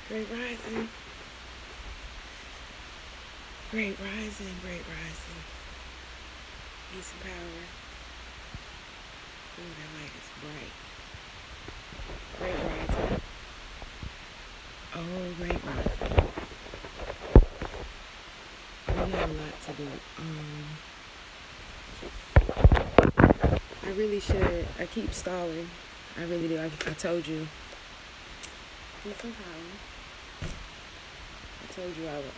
Great rising. Great rising. Great rising. Peace and power. Ooh, that light is bright. Great rising. Oh, great rising. We got a lot to do. I really should. I keep stalling. I really do. I told you. Peace and power. I told you I would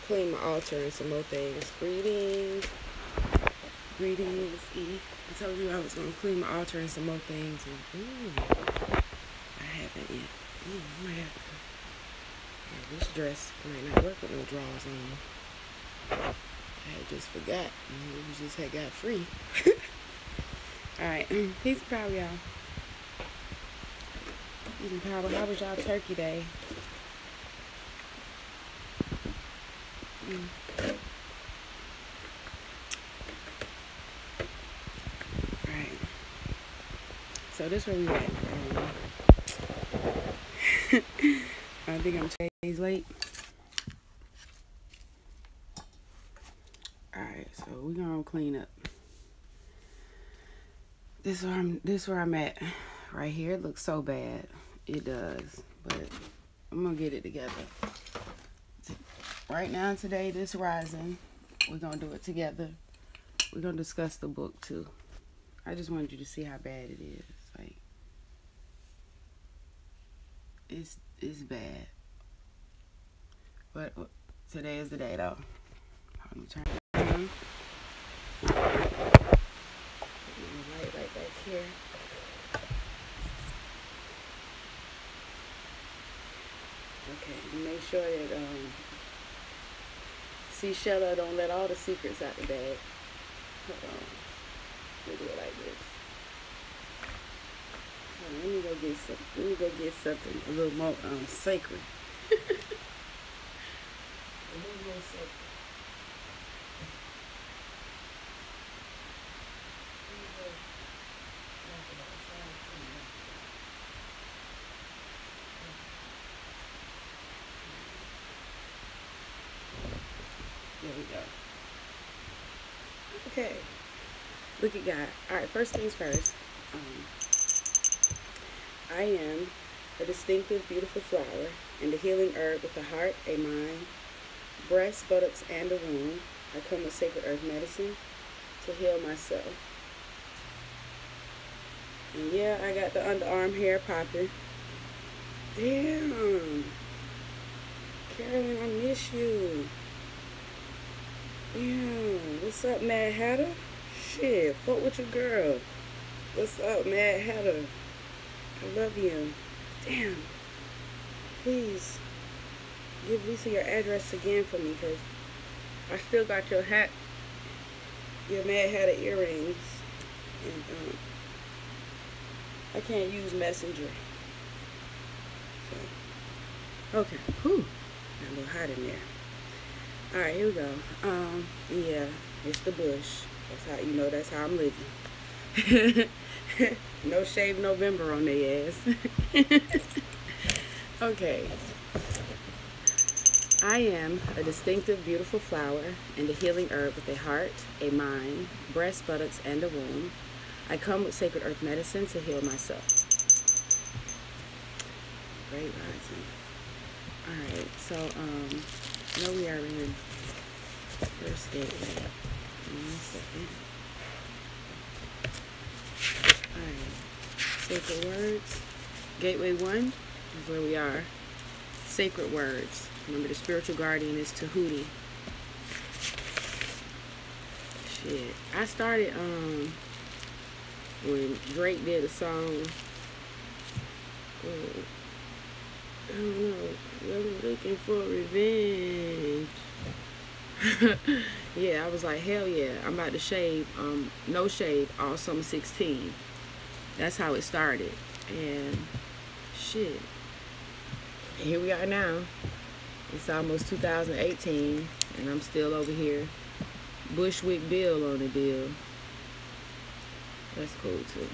clean my altar and some more things. Greetings. Greetings, E. I told you I was going to clean my altar and some more things. And, I haven't yet. I might have to. Yeah, this dress might not work with no drawers on. I had just forgot. We just had got free. Alright. Peace and power, y'all. Peace and power. How was y'all turkey day? Alright. So this where we at. I think I'm 2 days late. Alright, so we're gonna clean up. This is where I'm at. Right here. It looks so bad. It does. But I'm gonna get it together. Right now, today, this rising, we're gonna do it together. We're gonna discuss the book too. I just wanted you to see how bad it is. Like, it's bad. But today is the day, though. Let me turn it on. Put the light right back here. Okay, make sure that Seashella don't let all the secrets out the bag. Hold on. Let me do it like this. Let me go get something a little more sacred. A little more sacred. There we go. Okay. Look at God. Alright, first things first. I am a distinctive, beautiful flower and a healing herb with a heart, a mind, breasts, buttocks, and a womb. I come with sacred earth medicine to heal myself. And yeah, I got the underarm hair popping. Damn. Carolyn, I miss you. Damn. What's up, Mad Hatter? Shit, fuck with your girl. What's up, Mad Hatter? I love you. Damn. Please give Lisa your address again for me, because I still got your hat, your Mad Hatter earrings, and I can't use Messenger. So, okay. Whew. Got a little hot in there. Alright, here we go. Yeah, it's the bush. That's how, that's how I'm living. No shave November on their ass. Okay. I am a distinctive, beautiful flower and a healing herb with a heart, a mind, breasts, buttocks, and a womb. I come with sacred earth medicine to heal myself. Great rising. Alright, so, I know we are in first gateway. Give me 1 second. Alright. Sacred words. Gateway 1 is where we are. Sacred words. Remember, the spiritual guardian is Tahuti. Shit. I started when Drake did a song. I don't know. I'm looking for revenge. Yeah, I was like, hell yeah, I'm about to shave, no shave, all summer 16. That's how it started. And shit. And here we are now. It's almost 2018, and I'm still over here. Bushwick Bill on the deal. That's cool too.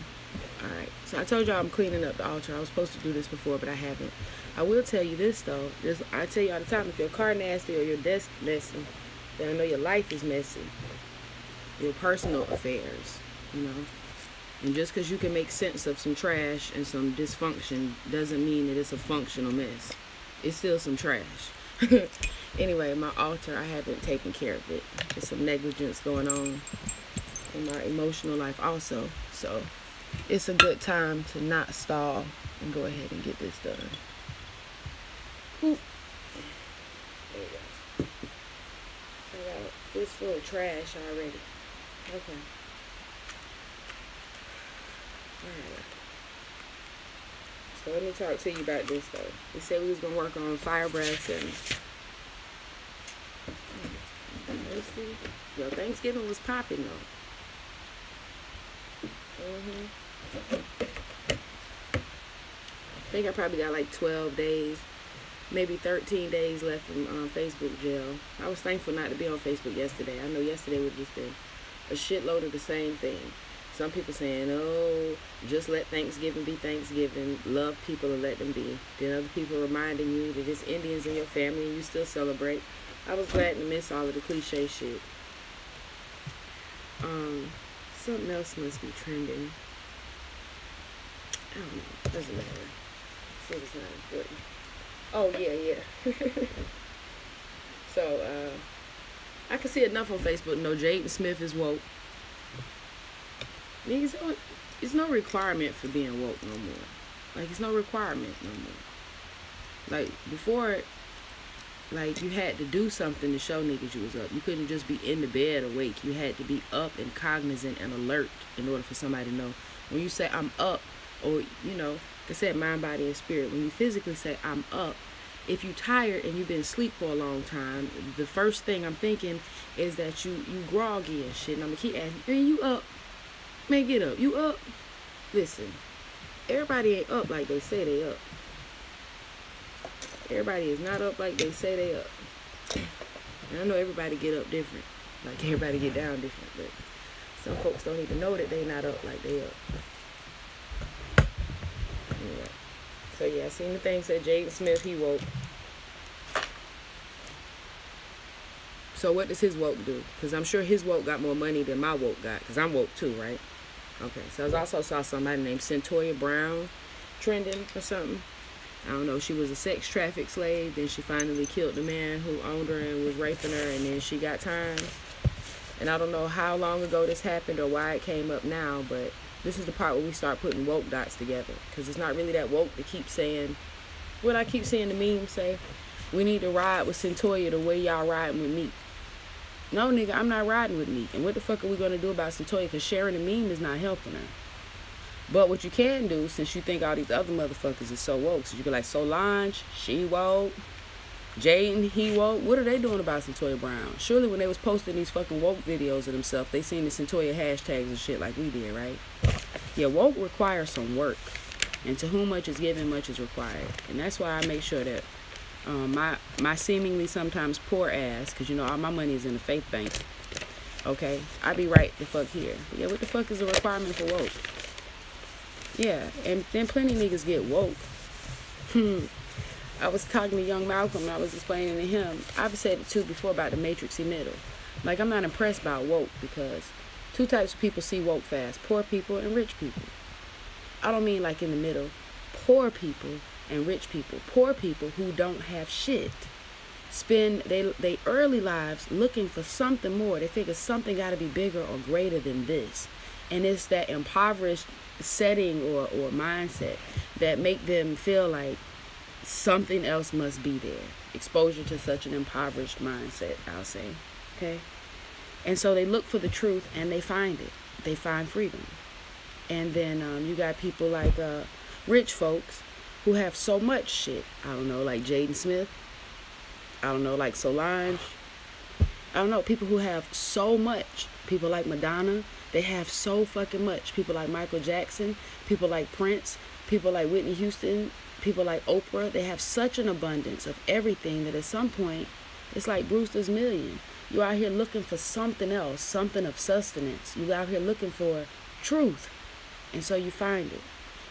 Alright, so I told y'all I'm cleaning up the altar. I was supposed to do this before, but I haven't. I will tell you this though. I tell you all the time, if your car nasty or your desk messy, then I know your life is messy. Your personal affairs, you know. And just because you can make sense of some trash and some dysfunction doesn't mean that it's a functional mess. It's still some trash. Anyway, my altar, I haven't taken care of it. There's some negligence going on in my emotional life also. So it's a good time to not stall and go ahead and get this done. Whew. There you go. I got a fistful of trash already. Okay. Alright. So let me talk to you about this though. We said we was gonna work on fire breaths and yo, Thanksgiving was popping though. I think I probably got like 12 days, maybe 13 days left from Facebook jail. I was thankful not to be on Facebook yesterday. I know yesterday would have just been a shitload of the same thing. Some people saying, oh, just let Thanksgiving be Thanksgiving. Love people and let them be. Then other people reminding you that it's Indians in your family and you still celebrate. I was glad to miss all of the cliche shit. Something else must be trending. I don't know. Doesn't matter. So it's not important. Oh, yeah. So, I can see enough on Facebook. No, Jaden Smith is woke. Niggas, it's no requirement for being woke no more. Like, it's no requirement no more. Like, before, like, you had to do something to show niggas you was up. You couldn't just be in the bed awake. You had to be up and cognizant and alert in order for somebody to know. When you say, I'm up, or, you know, like I said, mind, body, and spirit. When you physically say, I'm up, if you tired and you've been asleep for a long time, the first thing I'm thinking is that you groggy and shit. And I'm going to keep asking, man, you up? Man, get up. You up? Listen, everybody ain't up like they say they up. Everybody is not up like they say they up. And I know everybody get up different. Like everybody get down different. But some folks don't even know that they not up like they up. Anyway. So yeah, I seen the thing said Jaden Smith, he woke. So what does his woke do? Because I'm sure his woke got more money than my woke got. Because I'm woke too, right? Okay, so I also saw somebody named Centoya Brown trending or something. I don't know, she was a sex traffic slave. Then she finally killed the man who owned her and was raping her. And then she got time. And I don't know how long ago this happened or why it came up now. But this is the part where we start putting woke dots together. Because it's not really that woke to keep saying what I keep seeing the memes say. We need to ride with Centoya the way y'all riding with me. No, nigga, I'm not riding with Meek. And what the fuck are we going to do about Centoya? Because sharing the meme is not helping her. But what you can do, since you think all these other motherfuckers is so woke, so you be like, Solange, she woke. Jaden, he woke. What are they doing about Centoya Brown? Surely when they was posting these fucking woke videos of themselves, they seen the Centoya hashtags and shit like we did, right? Yeah, woke requires some work. And to whom much is given, much is required. And that's why I make sure that my seemingly sometimes poor ass, because you know all my money is in the faith bank, okay, I be right the fuck here. Yeah, what the fuck is the requirement for woke? Yeah, and then plenty niggas get woke. I was talking to young Malcolm and I was explaining to him, I've said it too before about the matrixy middle. Like, I'm not impressed by woke because two types of people see woke fast: poor people and rich people. I don't mean like in the middle. Poor people and rich people. Poor people who don't have shit spend they early lives looking for something more. They figure something got to be bigger or greater than this, and it's that impoverished setting or mindset that make them feel like something else must be there. Exposure to such an impoverished mindset, I'll say. Okay, and so they look for the truth and they find it. They find freedom. And then you got people like rich folks who have so much shit. I don't know, like Jaden Smith. I don't know, like Solange. I don't know, people who have so much. People like Madonna, they have so fucking much. People like Michael Jackson, people like Prince, people like Whitney Houston, people like Oprah. They have such an abundance of everything that at some point, it's like Brewster's Million. You out here looking for something else, something of sustenance. You out here looking for truth. And so you find it.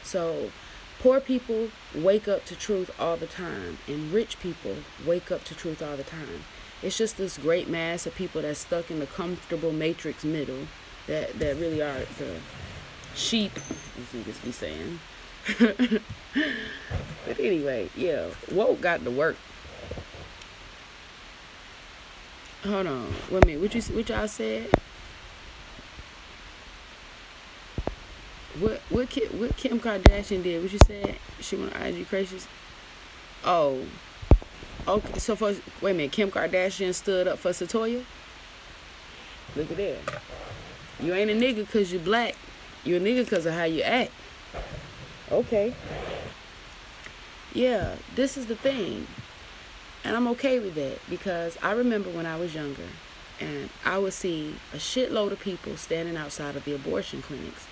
So poor people wake up to truth all the time, and rich people wake up to truth all the time. It's just this great mass of people that's stuck in the comfortable matrix middle that really are the sheep, as niggas be saying. But anyway, yeah, woke got to work. Hold on, wait a minute. What y'all said? What Kim Kardashian did? What you said? She went on IG Gracious. Oh, okay. So wait a minute. Kim Kardashian stood up for Satoya. Look at that. You ain't a nigga cause you black. You a nigga cause of how you act. Okay. Yeah, this is the thing. And I'm okay with that because I remember when I was younger and I would see a shitload of people standing outside of the abortion clinics.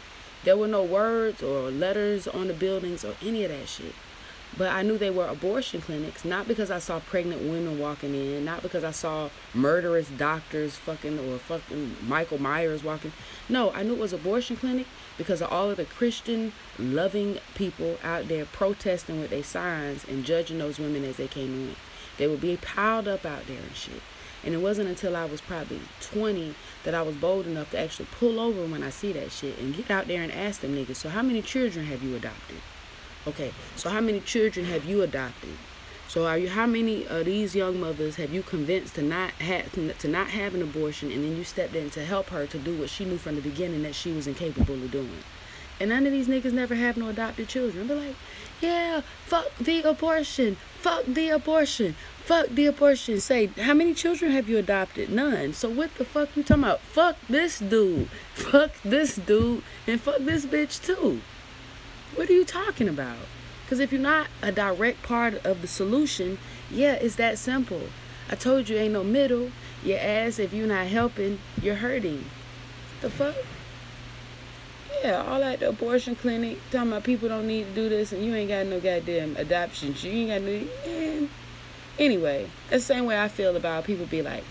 There were no words or letters on the buildings or any of that shit. But I knew they were abortion clinics, not because I saw pregnant women walking in, not because I saw murderous doctors fucking Michael Myers walking. No, I knew it was abortion clinic because of all of the Christian loving people out there protesting with their signs and judging those women as they came in. They would be piled up out there and shit. And it wasn't until I was probably 20 that I was bold enough to actually pull over when I see that shit and get out there and ask them niggas, so how many children have you adopted? Okay, so how many children have you adopted? So how many of these young mothers have you convinced to not have an abortion, and then you stepped in to help her to do what she knew from the beginning that she was incapable of doing? And none of these niggas never have no adopted children. They're like, yeah, fuck the abortion. Fuck the abortion. Fuck the abortion. Say, how many children have you adopted? None. So what the fuck you talking about? Fuck this dude. Fuck this dude. And fuck this bitch too. What are you talking about? Because if you're not a direct part of the solution, yeah, it's that simple. I told you ain't no middle. Your ass, if you're not helping, you're hurting. The fuck? Yeah, all at the abortion clinic talking about people don't need to do this and you ain't got no goddamn adoption. You ain't got no... Man. Anyway, that's the same way I feel about people be like,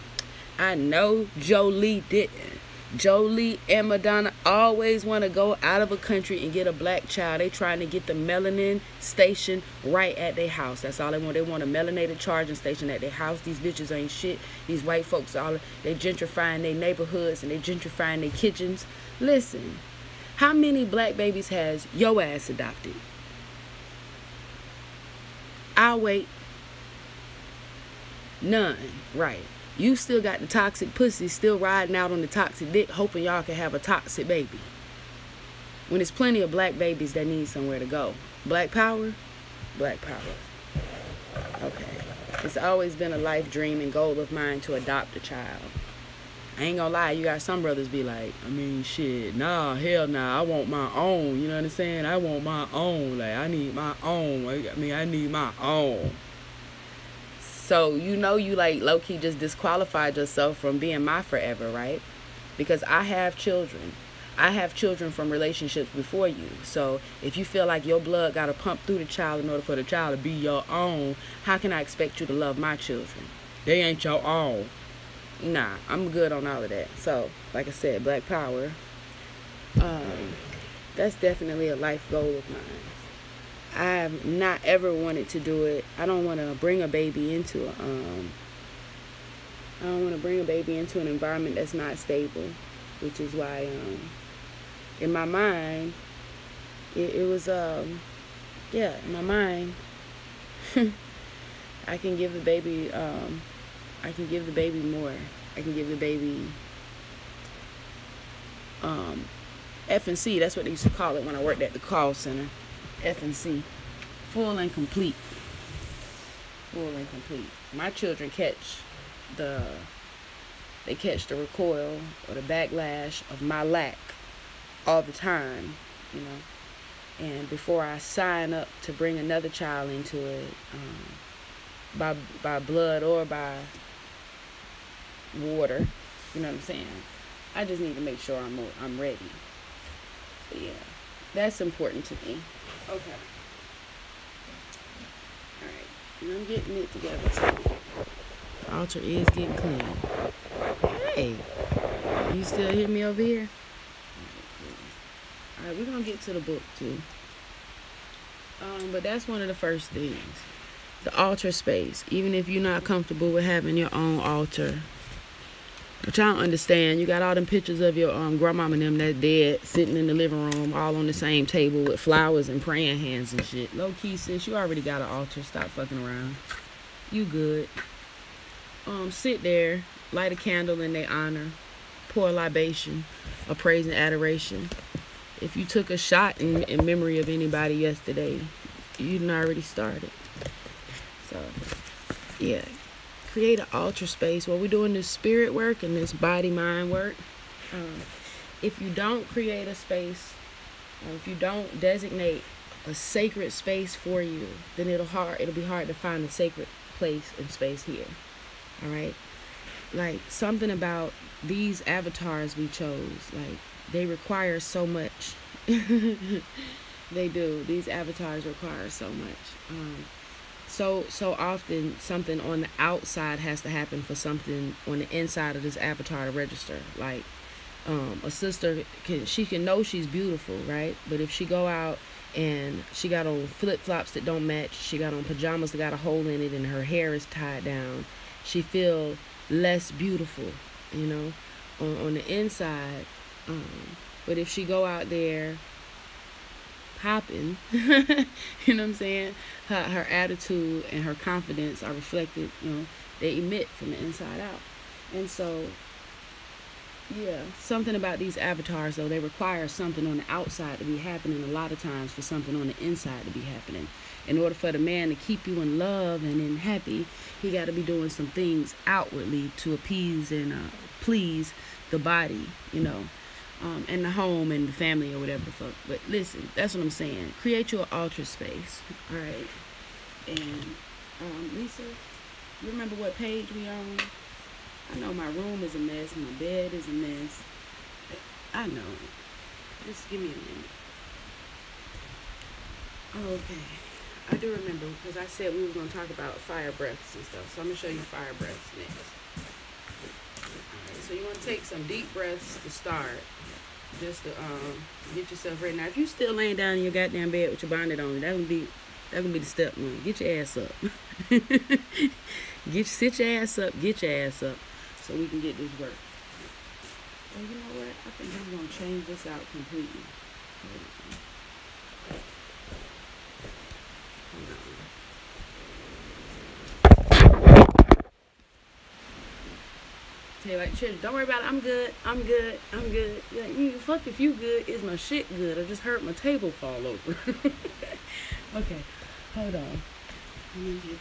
I know Jolie didn't. Jolie and Madonna always want to go out of a country and get a black child. They trying to get the melanin station right at their house. That's all they want. They want a melanated charging station at their house. These bitches ain't shit. These white folks, they gentrifying their neighborhoods and they gentrifying their kitchens. Listen, how many black babies has your ass adopted? I'll wait. None. Right. You still got the toxic pussy still riding out on the toxic dick, hoping y'all can have a toxic baby. When there's plenty of black babies that need somewhere to go. Black power? Black power. Okay. It's always been a life dream and goal of mine to adopt a child. I ain't gonna lie, you got some brothers be like, I mean, shit, nah, hell nah, I want my own. You know what I'm saying? I want my own. Like, I need my own. I need my own. So, you know, you like low-key just disqualified yourself from being my forever, right? Because I have children. I have children from relationships before you. So if you feel like your blood got to pump through the child in order for the child to be your own, how can I expect you to love my children? They ain't your own. Nah, I'm good on all of that. So, like I said, black power. That's definitely a life goal of mine. I've not ever wanted to do it. I don't want to bring a baby into an environment that's not stable, which is why in my mind it was in my mind I can give the baby more. I can give the baby F&C. That's what they used to call it when I worked at the call center. F&C, full and complete. My children catch the recoil or the backlash of my lack all the time, you know. And before I sign up to bring another child into it, by blood or by water, you know what I'm saying, I just need to make sure I'm ready. But yeah, that's important to me. Okay. Alright. And I'm getting it together. So the altar is getting clean. Hey. You still hear me over here? All right, we're gonna get to the book too. But that's one of the first things. The altar space. Even if you're not comfortable with having your own altar, which I don't understand. You got all them pictures of your grandmama and them that dead sitting in the living room all on the same table with flowers and praying hands and shit. Low key, sis, you already got an altar. Stop fucking around. You good. Sit there, light a candle in their honor, pour a libation of praise and adoration. If you took a shot in memory of anybody yesterday, you done already started. So, yeah. Create an altar space while we're doing this spirit work and this body mind work. If you don't create a space, if you don't designate a sacred space for you, then it'll be hard to find a sacred place and space here. All right, like something about these avatars we chose, like they require so much. They do. These avatars require so much. So often something on the outside has to happen for something on the inside of this avatar to register. Like a sister can know she's beautiful, right? But if she go out and she got on flip-flops that don't match, she got on pajamas that got a hole in it, and her hair is tied down, she feel less beautiful, you know, on the inside. But if she go out there popping, you know what I'm saying, her attitude and her confidence are reflected, you know, they emit from the inside out. And so, yeah, something about these avatars, though, they require something on the outside to be happening a lot of times for something on the inside to be happening. In order for the man to keep you in love and in happy, he got to be doing some things outwardly to appease and please the body, you know, and the home and the family or whatever the fuck. But listen, that's what I'm saying. Create your altar space, all right? And Lisa, you remember what page we on? I know my room is a mess, my bed is a mess. I know. Just give me a minute. Okay. I do remember because I said we were going to talk about fire breaths and stuff. So I'm going to show you fire breaths next. Alright, so you want to take some deep breaths to start. Just to get yourself ready. Now, if you still laying down in your goddamn bed with your bonnet on, that's gonna be the step one. Get your ass up. Sit your ass up. Get your ass up, so we can get this work. Oh, you know what? I think I'm gonna change this out completely. Like, don't worry about it. I'm good. Yeah, fuck if you good. Is my shit good? I just heard my table fall over. Okay, hold on. Let me get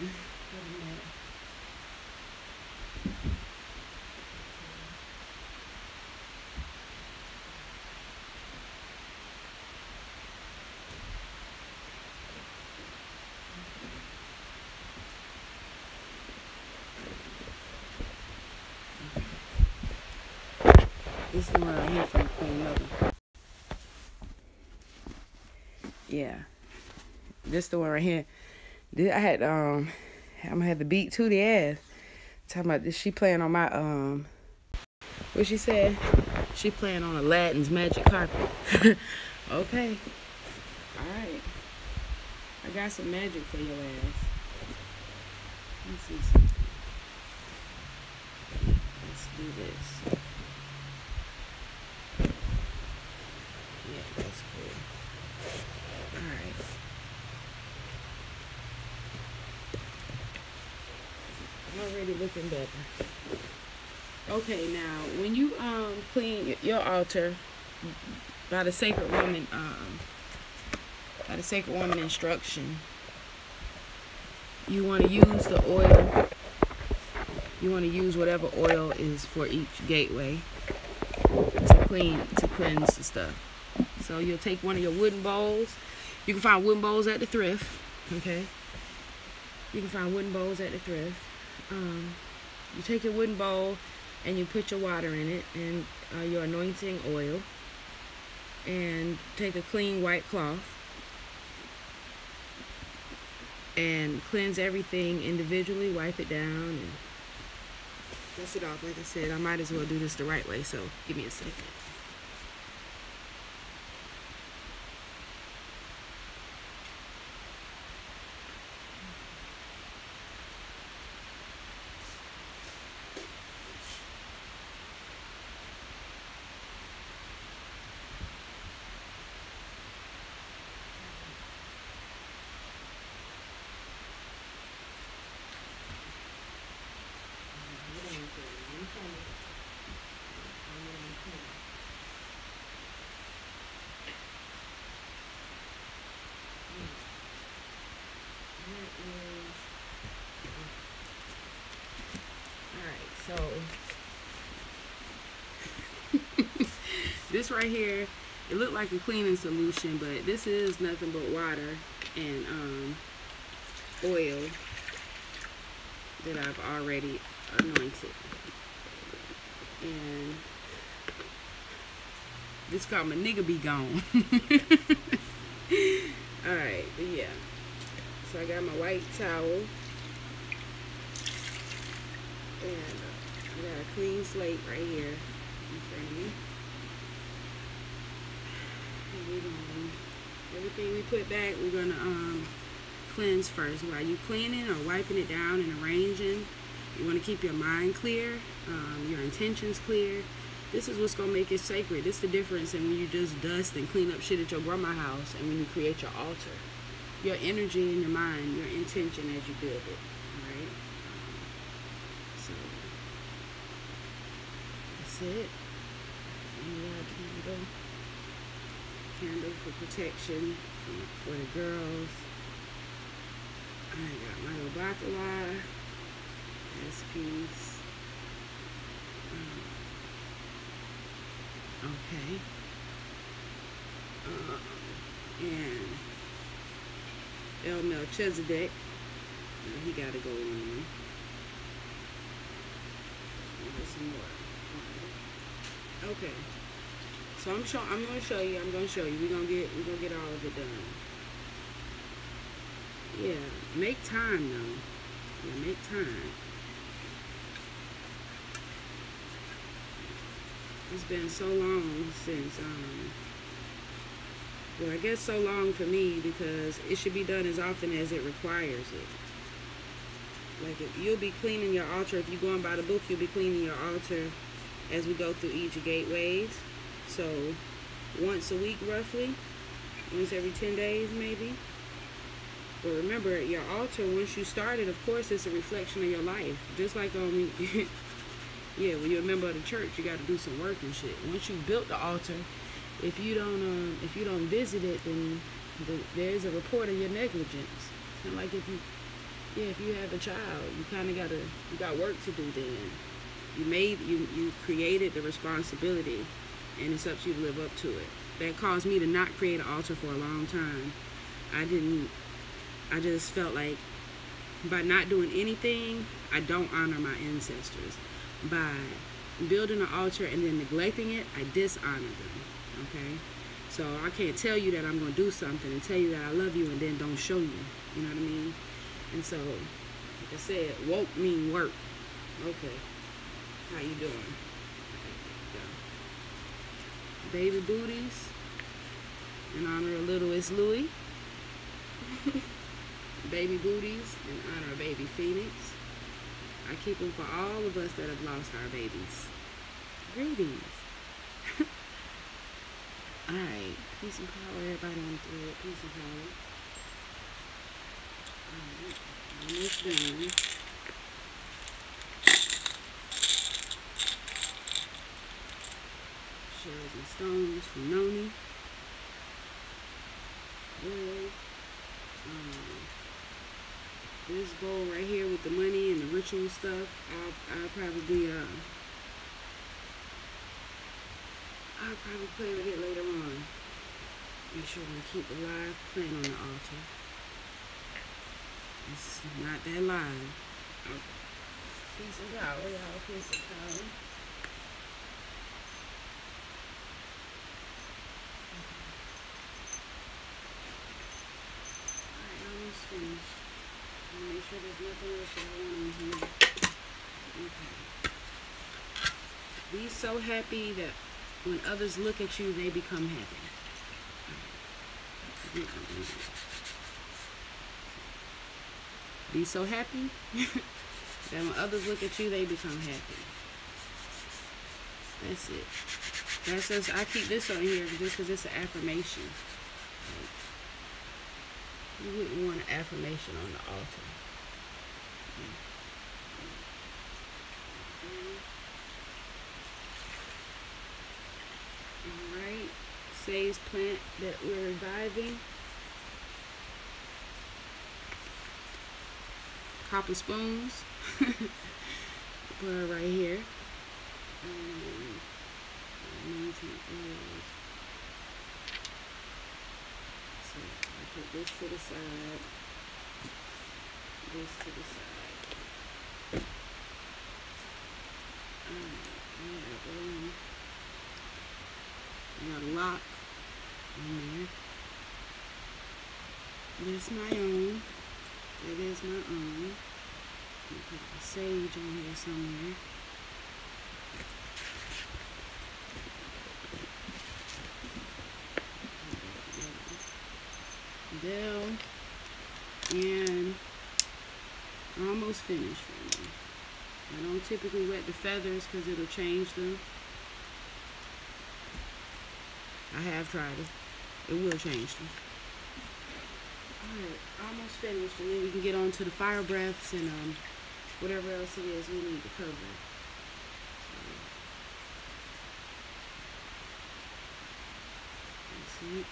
this one right here from Queen Mother. Yeah, this the one right here. I had I'm gonna have to beat Tootie ass. Talking about this, she playing on my what she said? She playing on Aladdin's magic carpet. Okay, all right. I got some magic for your ass. Let me see something. Let's do this. Yeah, that's cool. Alright. Already looking better. Okay, now when you clean your altar by the sacred woman instruction, you want to use the oil. You want to use whatever oil is for each gateway to cleanse the stuff. So you'll take one of your wooden bowls. You can find wooden bowls at the thrift. Okay. You can find wooden bowls at the thrift. You take your wooden bowl and you put your water in it and your anointing oil, and take a clean white cloth and cleanse everything individually. Wipe it down and dust it off. Like I said, I might as well do this the right way, so give me a second. Alright, so this right here, it looked like a cleaning solution, but this is nothing but water and oil that I've already anointed. And this called my nigga be gone. Alright, but yeah. So I got my white towel. And I got a clean slate right here in front of me. Everything we put back, we're gonna cleanse first. While you cleaning or wiping it down and arranging, you want to keep your mind clear, your intentions clear. This is what's gonna make it sacred. This is the difference in when you just dust and clean up shit at your grandma's house and when you create your altar. Your energy in your mind, your intention as you build it. Alright? So that's it. Candle for protection for the girls. I got my little bacala. This piece. Okay. And El Melchizedek. He got to go in. Get some more. Okay. So I'm gonna show you. We're gonna get all of it done. Yeah, make time though. Yeah, make time. It's been so long since well, I guess so long for me because it should be done as often as it requires it. Like you'll be cleaning your altar. If you're going by the book, you'll be cleaning your altar as we go through each gateways. So once a week roughly, once every 10 days maybe. But remember, your altar, once you start it, of course, it's a reflection of your life. Just like yeah, when you're a member of the church, you got to do some work and shit. Once you built the altar, if you don't visit it, then there's a report of your negligence. It's not like if you have a child, you got work to do then. You created the responsibility, and it's up to you to live up to it. That caused me to not create an altar for a long time. I just felt like by not doing anything, I don't honor my ancestors. By building an altar and then neglecting it, I dishonor them. Okay? So I can't tell you that I'm going to do something and tell you that I love you and then don't show you. You know what I mean? And so, like I said, woke mean work. Okay. How you doing? Baby booties in honor of littlest Louis. Baby booties in honor of baby Phoenix. I keep them for all of us that have lost our babies. Greetings. Alright. Peace and power, everybody on the thread. Peace and power. Alright. Almost done. Shells and stones from Noni. Oil. This bowl right here with the money and the ritual stuff, I'll probably play with it later on. Make sure I keep the live playing on the altar. It's not that live. Okay. Peace and power, y'all. Peace and power. Alright, almost finished. Make sure there's nothing else that I want in here. Okay. Be so happy that when others look at you, they become happy. Be so happy that when others look at you, they become happy. That's it. That's just, I keep this on here just because it's an affirmation. You wouldn't want an affirmation on the altar. Alright. Sage plant that we're reviving. copper spoons. Put her right here. So I put this to the side. This to the side. I got a lock in there. This my own. It is my own. Put the sage on here somewhere. Down. And almost finished for me. I don't typically wet the feathers because it'll change them. I have tried it. It will change them. Alright, almost finished, and then we can get on to the fire breaths and whatever else it is we need to cover. So, see?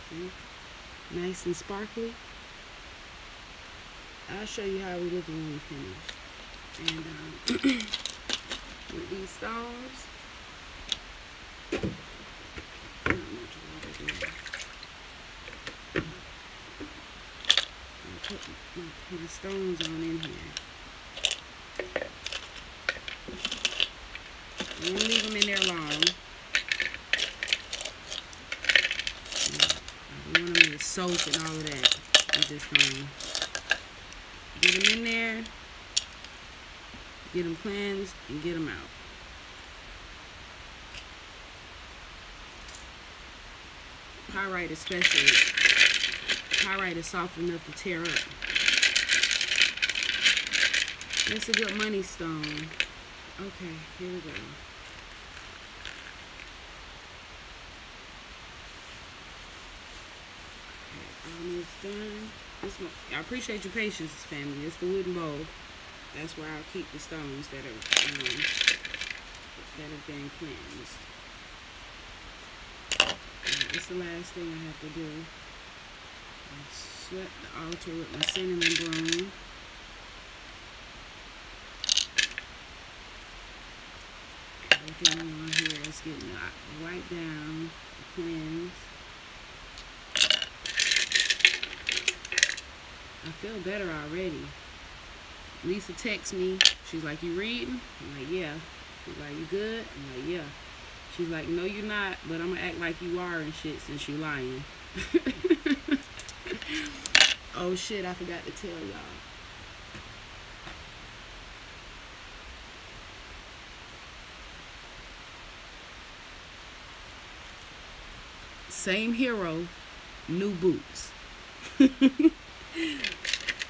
See? Nice and sparkly. I'll show you how we look when we finish. And with these stones, put the stones on in here. I won't leave them in there long. I don't want them to soak and all of that. I'm just gonna get them in there, get them cleansed, and get them out. Pyrite especially. Pyrite is soft enough to tear up. It's a good money stone. Okay, here we go. Okay, almost done. I appreciate your patience, family. It's the wooden bowl. That's where I'll keep the stones that have been cleansed. It's the last thing I have to do. I swept the altar with my cinnamon broom. Everything on here is getting wiped down, cleansed. I feel better already. Lisa texts me. She's like, "You reading?" I'm like, "Yeah." She's like, "You good?" I'm like, "Yeah." She's like, "No, you're not, but I'm gonna act like you are and shit since you lying." Oh shit, I forgot to tell y'all. Same hero, new boots.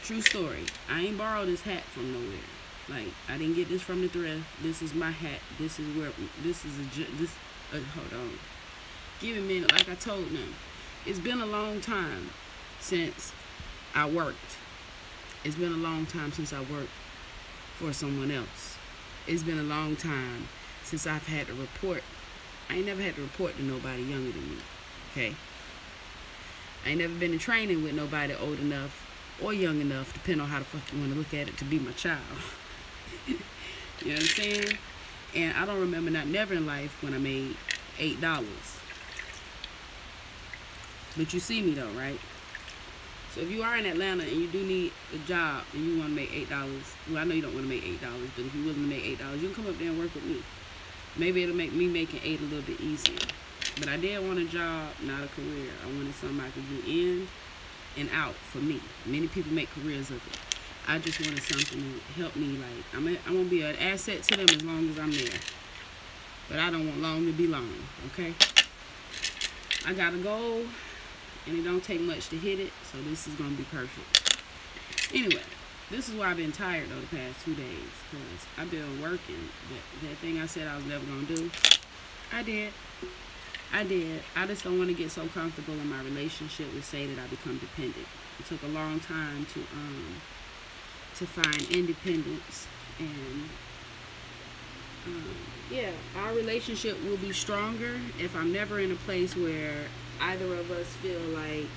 True story. I ain't borrowed this hat from nowhere. Like, I didn't get this from the thrift. This is my hat. This is where, hold on. Give me a minute. Like I told them, it's been a long time since I worked. It's been a long time since I worked for someone else. It's been a long time since I've had to report. I ain't never had to report to nobody younger than me. Okay? I ain't never been in training with nobody old enough or young enough, depending on how the fuck you want to look at it, to be my child. You know what I'm saying? And I don't remember not never in life when I made $8. But you see me though, right? So if you are in Atlanta and you do need a job and you want to make $8, well, I know you don't want to make $8, but if you're willing to make $8, you can come up there and work with me. Maybe it'll make me making $8 a little bit easier. But I did want a job, not a career. I wanted something I could do in and out for me. Many people make careers of it. I just wanted something to help me. Like, I'm gonna be an asset to them as long as I'm there. But I don't want long to be long, okay? I got a goal, and it don't take much to hit it, so this is gonna be perfect. Anyway, this is why I've been tired though the past 2 days, because I've been working. That thing I said I was never gonna do, I did. I just don't want to get so comfortable in my relationship with say that I become dependent. It took a long time to find independence, and yeah, our relationship will be stronger if I'm never in a place where either of us feel like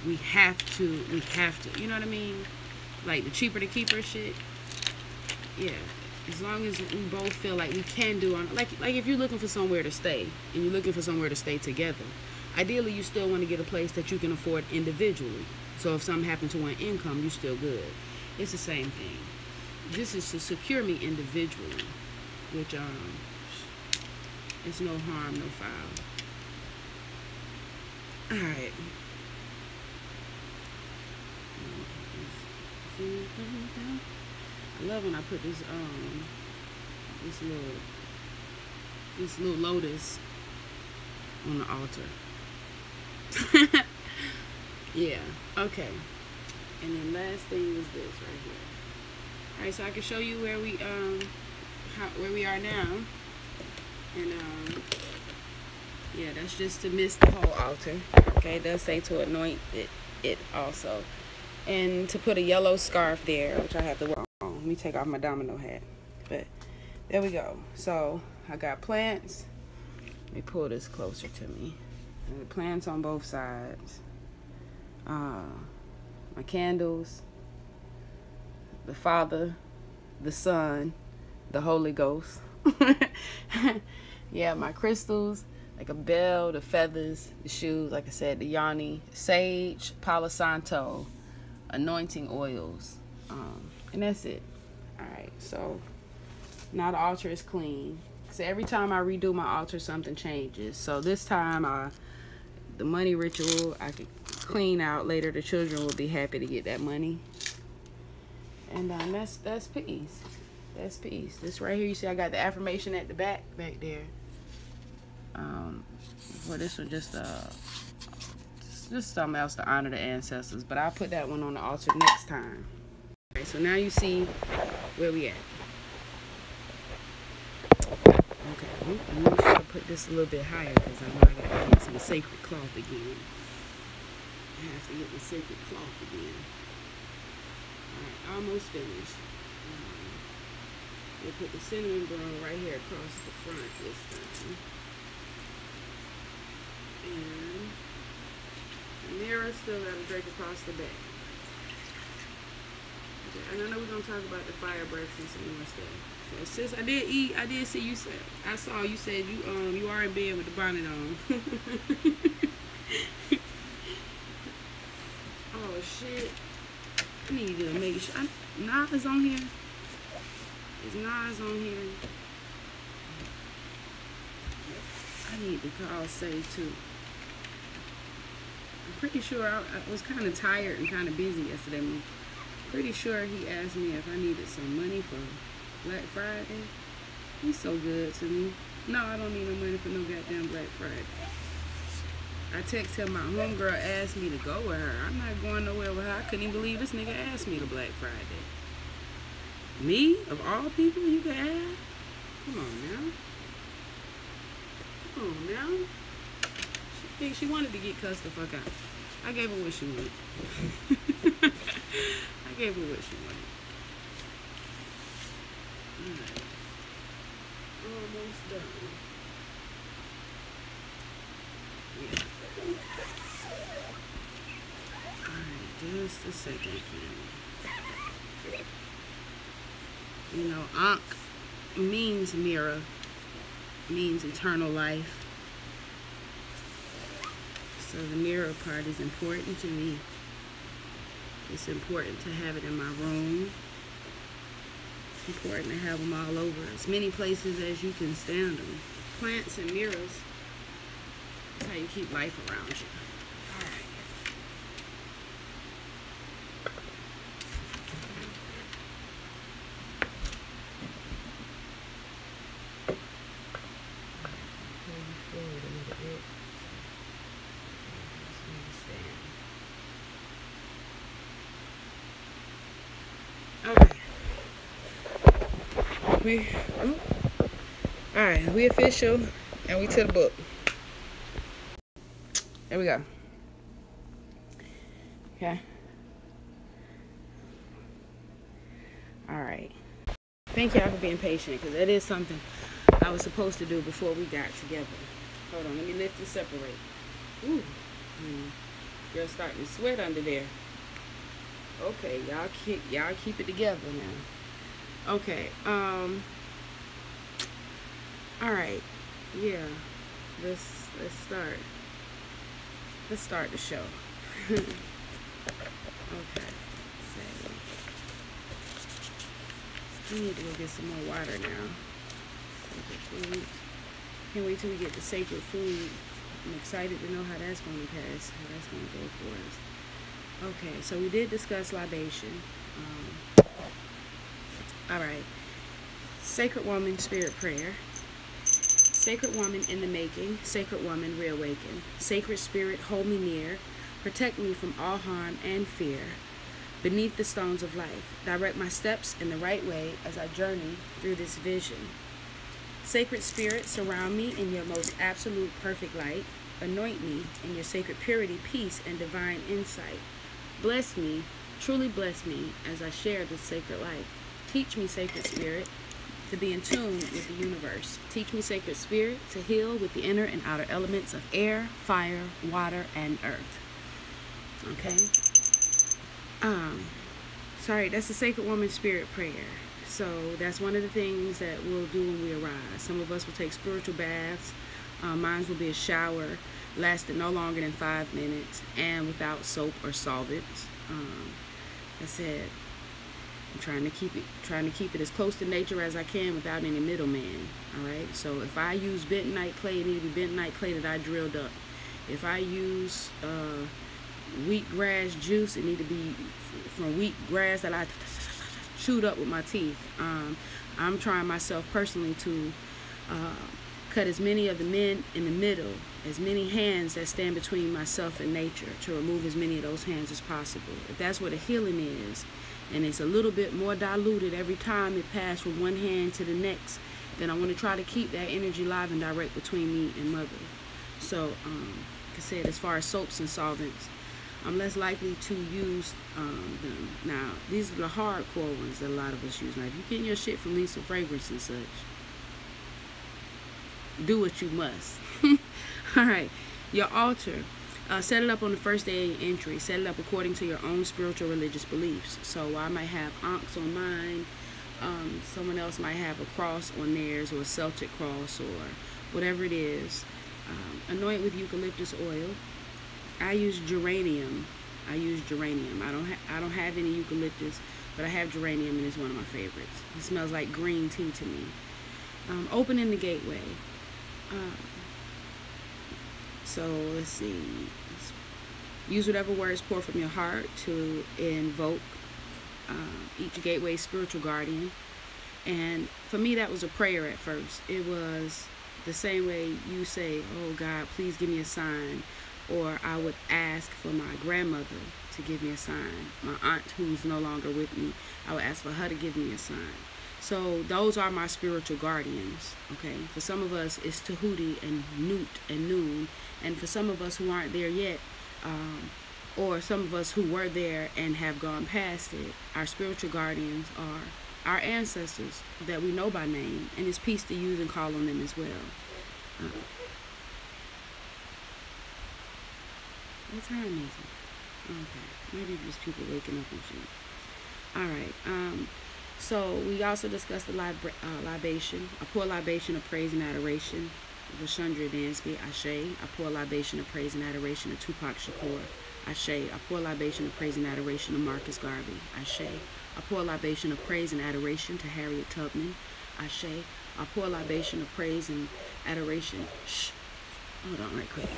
we have to, you know what I mean? Like the cheaper the keeper shit. Yeah. As long as we both feel like we can do on, like if you're looking for somewhere to stay and you're looking for somewhere to stay together, ideally you still want to get a place that you can afford individually. So if something happened to one income, you're still good. It's the same thing. This is to secure me individually, which it's no harm, no foul. All right. I love when I put this little lotus on the altar. Yeah. Okay. And then last thing was this right here. All right, so I can show you where we where we are now, and yeah, that's just to miss the whole altar. Okay, it does say to anoint it also, and to put a yellow scarf there, which I have to wear on. Let me take off my domino hat, but there we go. So I got plants. Let me pull this closer to me. And the plants on both sides. My candles, the Father, the Son, the Holy Ghost. Yeah, my crystals, like a bell, the feathers, the shoes, like I said, the yoni, sage, Palo Santo, anointing oils, and that's it. All right, so now the altar is clean. So every time I redo my altar, something changes. So this time, the money ritual, I could clean out later. The children will be happy to get that money. And that's peace. That's peace. This right here, you see I got the affirmation at the back there. Well, this was just something else to honor the ancestors, but I'll put that one on the altar next time. Okay, so now you see where we at. Okay, I'm going to put this a little bit higher because I know I got to get some sacred cloth again. I have to get the sacred cloth again. Alright, almost finished. We'll put the cinnamon brown right here across the front this time. And the mirror still got to drape across the back. Okay, and I know we're going to talk about the fire breaths and some more stuff. So sis, I did see you said, I saw you said you are in bed with the bonnet on. Oh shit. I need to make sure. Nas on here? Is Nas on here? I need to call Say too. I'm pretty sure I was kind of tired and kind of busy yesterday. I'm pretty sure he asked me if I needed some money for Black Friday. He's so good to me. No, I don't need no money for no goddamn Black Friday. I text him, my homegirl asked me to go with her. I'm not going nowhere with her. I couldn't even believe this nigga asked me to Black Friday. Me? Of all people you could ask? Come on now. Come on now. She wanted to get cussed the fuck out. I gave her what she wanted. I gave her what she wanted. Alright. Almost done. Yeah. Alright, just a second. You know, Ankh means mirror, means eternal life. So the mirror part is important to me. It's important to have it in my room. It's important to have them all over. As many places as you can stand them. Plants and mirrors. That's how you keep life around you. Alright. Alright, we official and we to the book. There we go. Okay. Alright. Thank y'all for being patient, because that is something I was supposed to do before we got together. Hold on, let me lift and separate. Ooh. Girl starting to sweat under there. Okay, y'all keep it together now. Okay. All right. Yeah. Let's start. Let's start the show. Okay. So we need to go get some more water now. Sacred food. Can't wait till we get the sacred food. I'm excited to know how that's going to pass, how that's going to go for us. Okay, so we did discuss libation. All right. Sacred Woman Spirit Prayer. Sacred Woman in the making. Sacred Woman reawaken. Sacred Spirit, hold me near. Protect me from all harm and fear. Beneath the stones of life, direct my steps in the right way as I journey through this vision. Sacred Spirit, surround me in your most absolute perfect light. Anoint me in your sacred purity, peace, and divine insight. Bless me, truly bless me as I share this sacred life. Teach me, Sacred Spirit, to be in tune with the universe. Teach me, Sacred Spirit, to heal with the inner and outer elements of air, fire, water, and earth. Okay? Sorry, that's the Sacred Woman Spirit Prayer. So that's one of the things that we'll do when we arise. Some of us will take spiritual baths. Mine will be a shower lasting no longer than 5 minutes and without soap or solvents. I said, I'm trying to keep it as close to nature as I can without any middleman. All right. So if I use bentonite clay, it needs to be bentonite clay that I drilled up. If I use wheatgrass juice, it needs to be from wheatgrass that I chewed up with my teeth. I'm trying myself personally to cut as many of the men in the middle, as many hands that stand between myself and nature, to remove as many of those hands as possible. If that's what a healing is, and it's a little bit more diluted every time it passes from one hand to the next, then I want to try to keep that energy live and direct between me and mother. So, like I said, as far as soaps and solvents, I'm less likely to use them. Now, these are the hardcore ones that a lot of us use. Now, if you're getting your shit from Lisa Fragrance and such, do what you must. All right. Your altar. Set it up on the first day of entry. Set it up according to your own spiritual religious beliefs. So I might have Ankhs on mine. Someone else might have a cross on theirs, or a Celtic cross, or whatever it is. Anoint with eucalyptus oil. I use geranium. I don't have any eucalyptus, but I have geranium, and it's one of my favorites. It smells like green tea to me. Opening the gateway. So let's see. Use whatever words pour from your heart to invoke each gateway spiritual guardian. And for me, that was a prayer at first. It was the same way you say, oh God, please give me a sign. Or I would ask for my grandmother to give me a sign. My aunt, who's no longer with me, I would ask for her to give me a sign. So those are my spiritual guardians, okay? For some of us, it's Tahuti and Newt and Noon. And for some of us who aren't there yet, or some of us who were there and have gone past it, our spiritual guardians are our ancestors that we know by name. And it's peace to use and call on them as well. What time is it? Okay, maybe just people waking up and shit. All right. So we also discussed the libation. I pour libation of praise and adoration of Chandra Dansby, Ashe. I pour libation of praise and adoration of Tupac Shakur, Ashe. I pour libation of praise and adoration of Marcus Garvey, Ashe. I pour libation of praise and adoration to Harriet Tubman, Ashe. I pour libation of praise and adoration. Shh. Hold on right quick.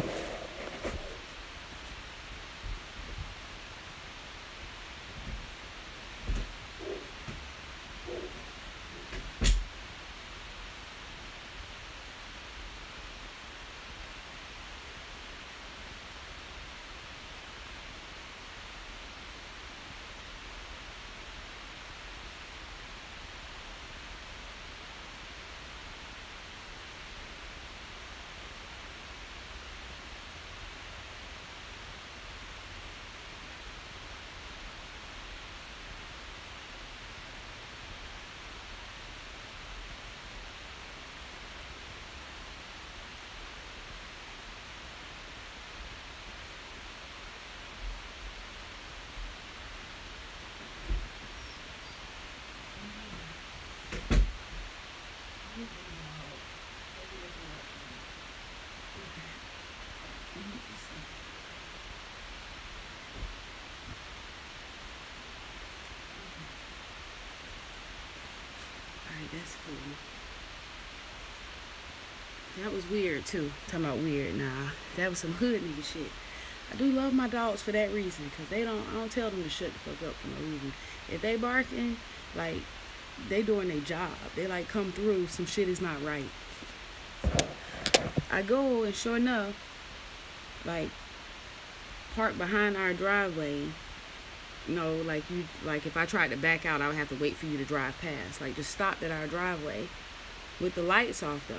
That was weird too. Talking about weird, nah. That was some hood nigga shit. I do love my dogs for that reason, cause I don't tell them to shut the fuck up for no reason. If they barking, like they doing their job. They like come through. Some shit is not right. I go and sure enough, like park behind our driveway. You know, like if I tried to back out, I would have to wait for you to drive past. Like just stopped at our driveway with the lights off though.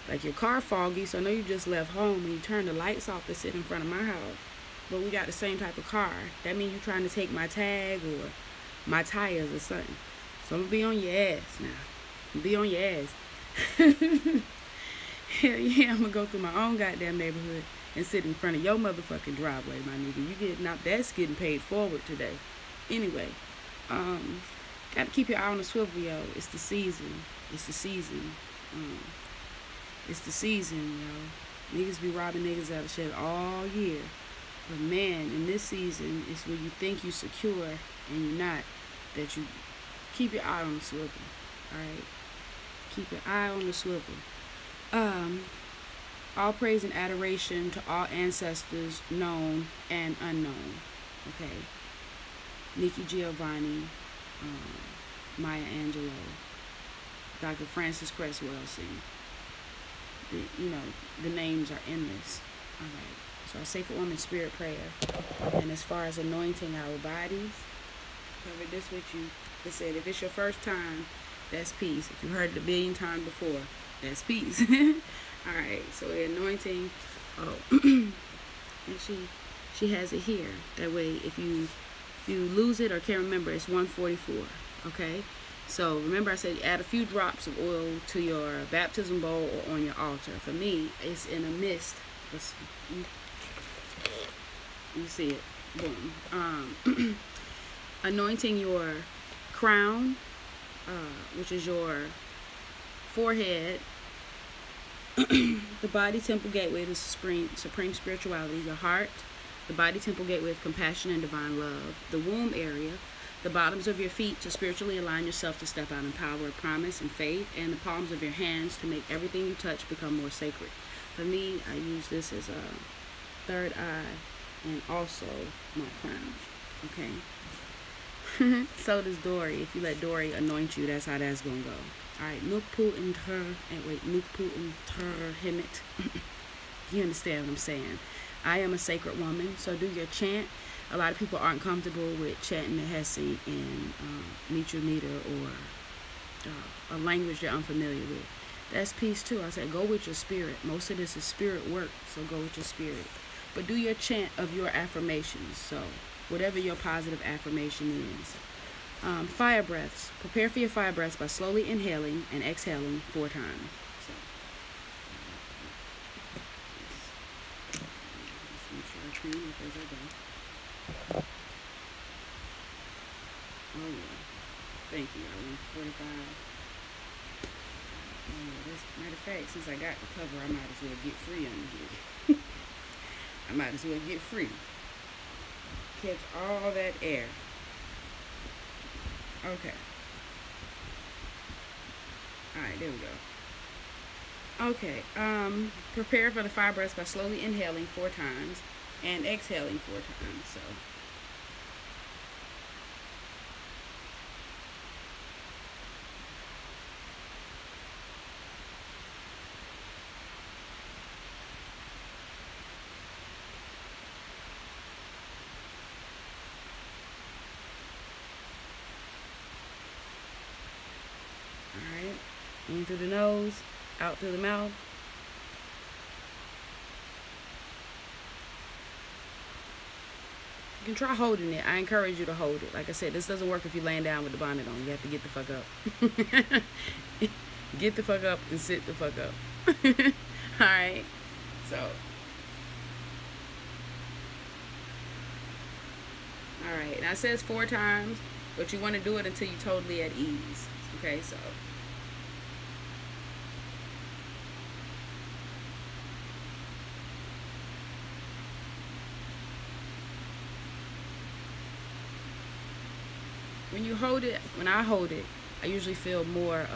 Like your car foggy, so I know you just left home and you turn the lights off to sit in front of my house. But we got the same type of car. That means you trying to take my tag or my tires or something. So I'm gonna be on your ass now. Be on your ass. Hell yeah, I'm gonna go through my own goddamn neighborhood and sit in front of your motherfucking driveway, my nigga. You getting out, that's getting paid forward today. Anyway, gotta keep your eye on the swivel, yo. It's the season. It's the season. It's the season, yo. Niggas be robbing niggas out of shit all year. But man, in this season, it's when you think you secure and you're not, that you keep your eye on the swivel. Alright? Keep your eye on the swivel. All praise and adoration to all ancestors, known and unknown. Okay. Nikki Giovanni, Maya Angelou, Dr. Francis Cresswell sing. The names are endless. All right. So our Sacred Woman Spirit Prayer. And as far as anointing our bodies, covered this with you. It said, if it's your first time, that's peace. If you heard it a billion times before, that's peace. All right. So the anointing. Oh, and she has it here. That way, if you lose it or can't remember, it's 144. Okay. So remember I said add a few drops of oil to your baptism bowl or on your altar. For me, it's in a mist. You see it. Boom. Anointing your crown, which is your forehead, the body temple gateway to supreme spirituality, your heart, the body temple gateway of compassion and divine love, the womb area, the bottoms of your feet to spiritually align yourself to step out in power, promise, and faith, and the palms of your hands to make everything you touch become more sacred. For me, I use this as a third eye and also my crown. Okay? So does Dory. If you let Dory anoint you, that's how that's going to go. Alright, Nukpu in ter, and wait, Nukpu in ter himit. You understand what I'm saying? I am a sacred woman, so do your chant. A lot of people aren't comfortable with chanting the Hesse in Mitra meter or a language they're unfamiliar with. That's peace too. I said go with your spirit. Most of this is spirit work, so go with your spirit. But do your chant of your affirmations. So whatever your positive affirmation is. Fire breaths. Prepare for your fire breaths by slowly inhaling and exhaling 4 times. So, let's make sure I clean it as I go. Oh yeah. Thank you, y'all. 45. Oh, yeah, matter of fact, since I got the cover, I might as well get free under here. I might as well get free. Catch all that air. Okay. Alright, there we go. Okay. Prepare for the fire breaths by slowly inhaling 4 times and exhaling 4 times. So alright. In through the nose, out through the mouth. You can try holding it. I encourage you to hold it. Like I said, this doesn't work if you're laying down with the bonnet on. You have to get the fuck up. Get the fuck up and sit the fuck up. Alright. So. Alright. Now it says 4 times, but you want to do it until you're totally at ease. Okay, so. When you hold it, when I hold it, I usually feel more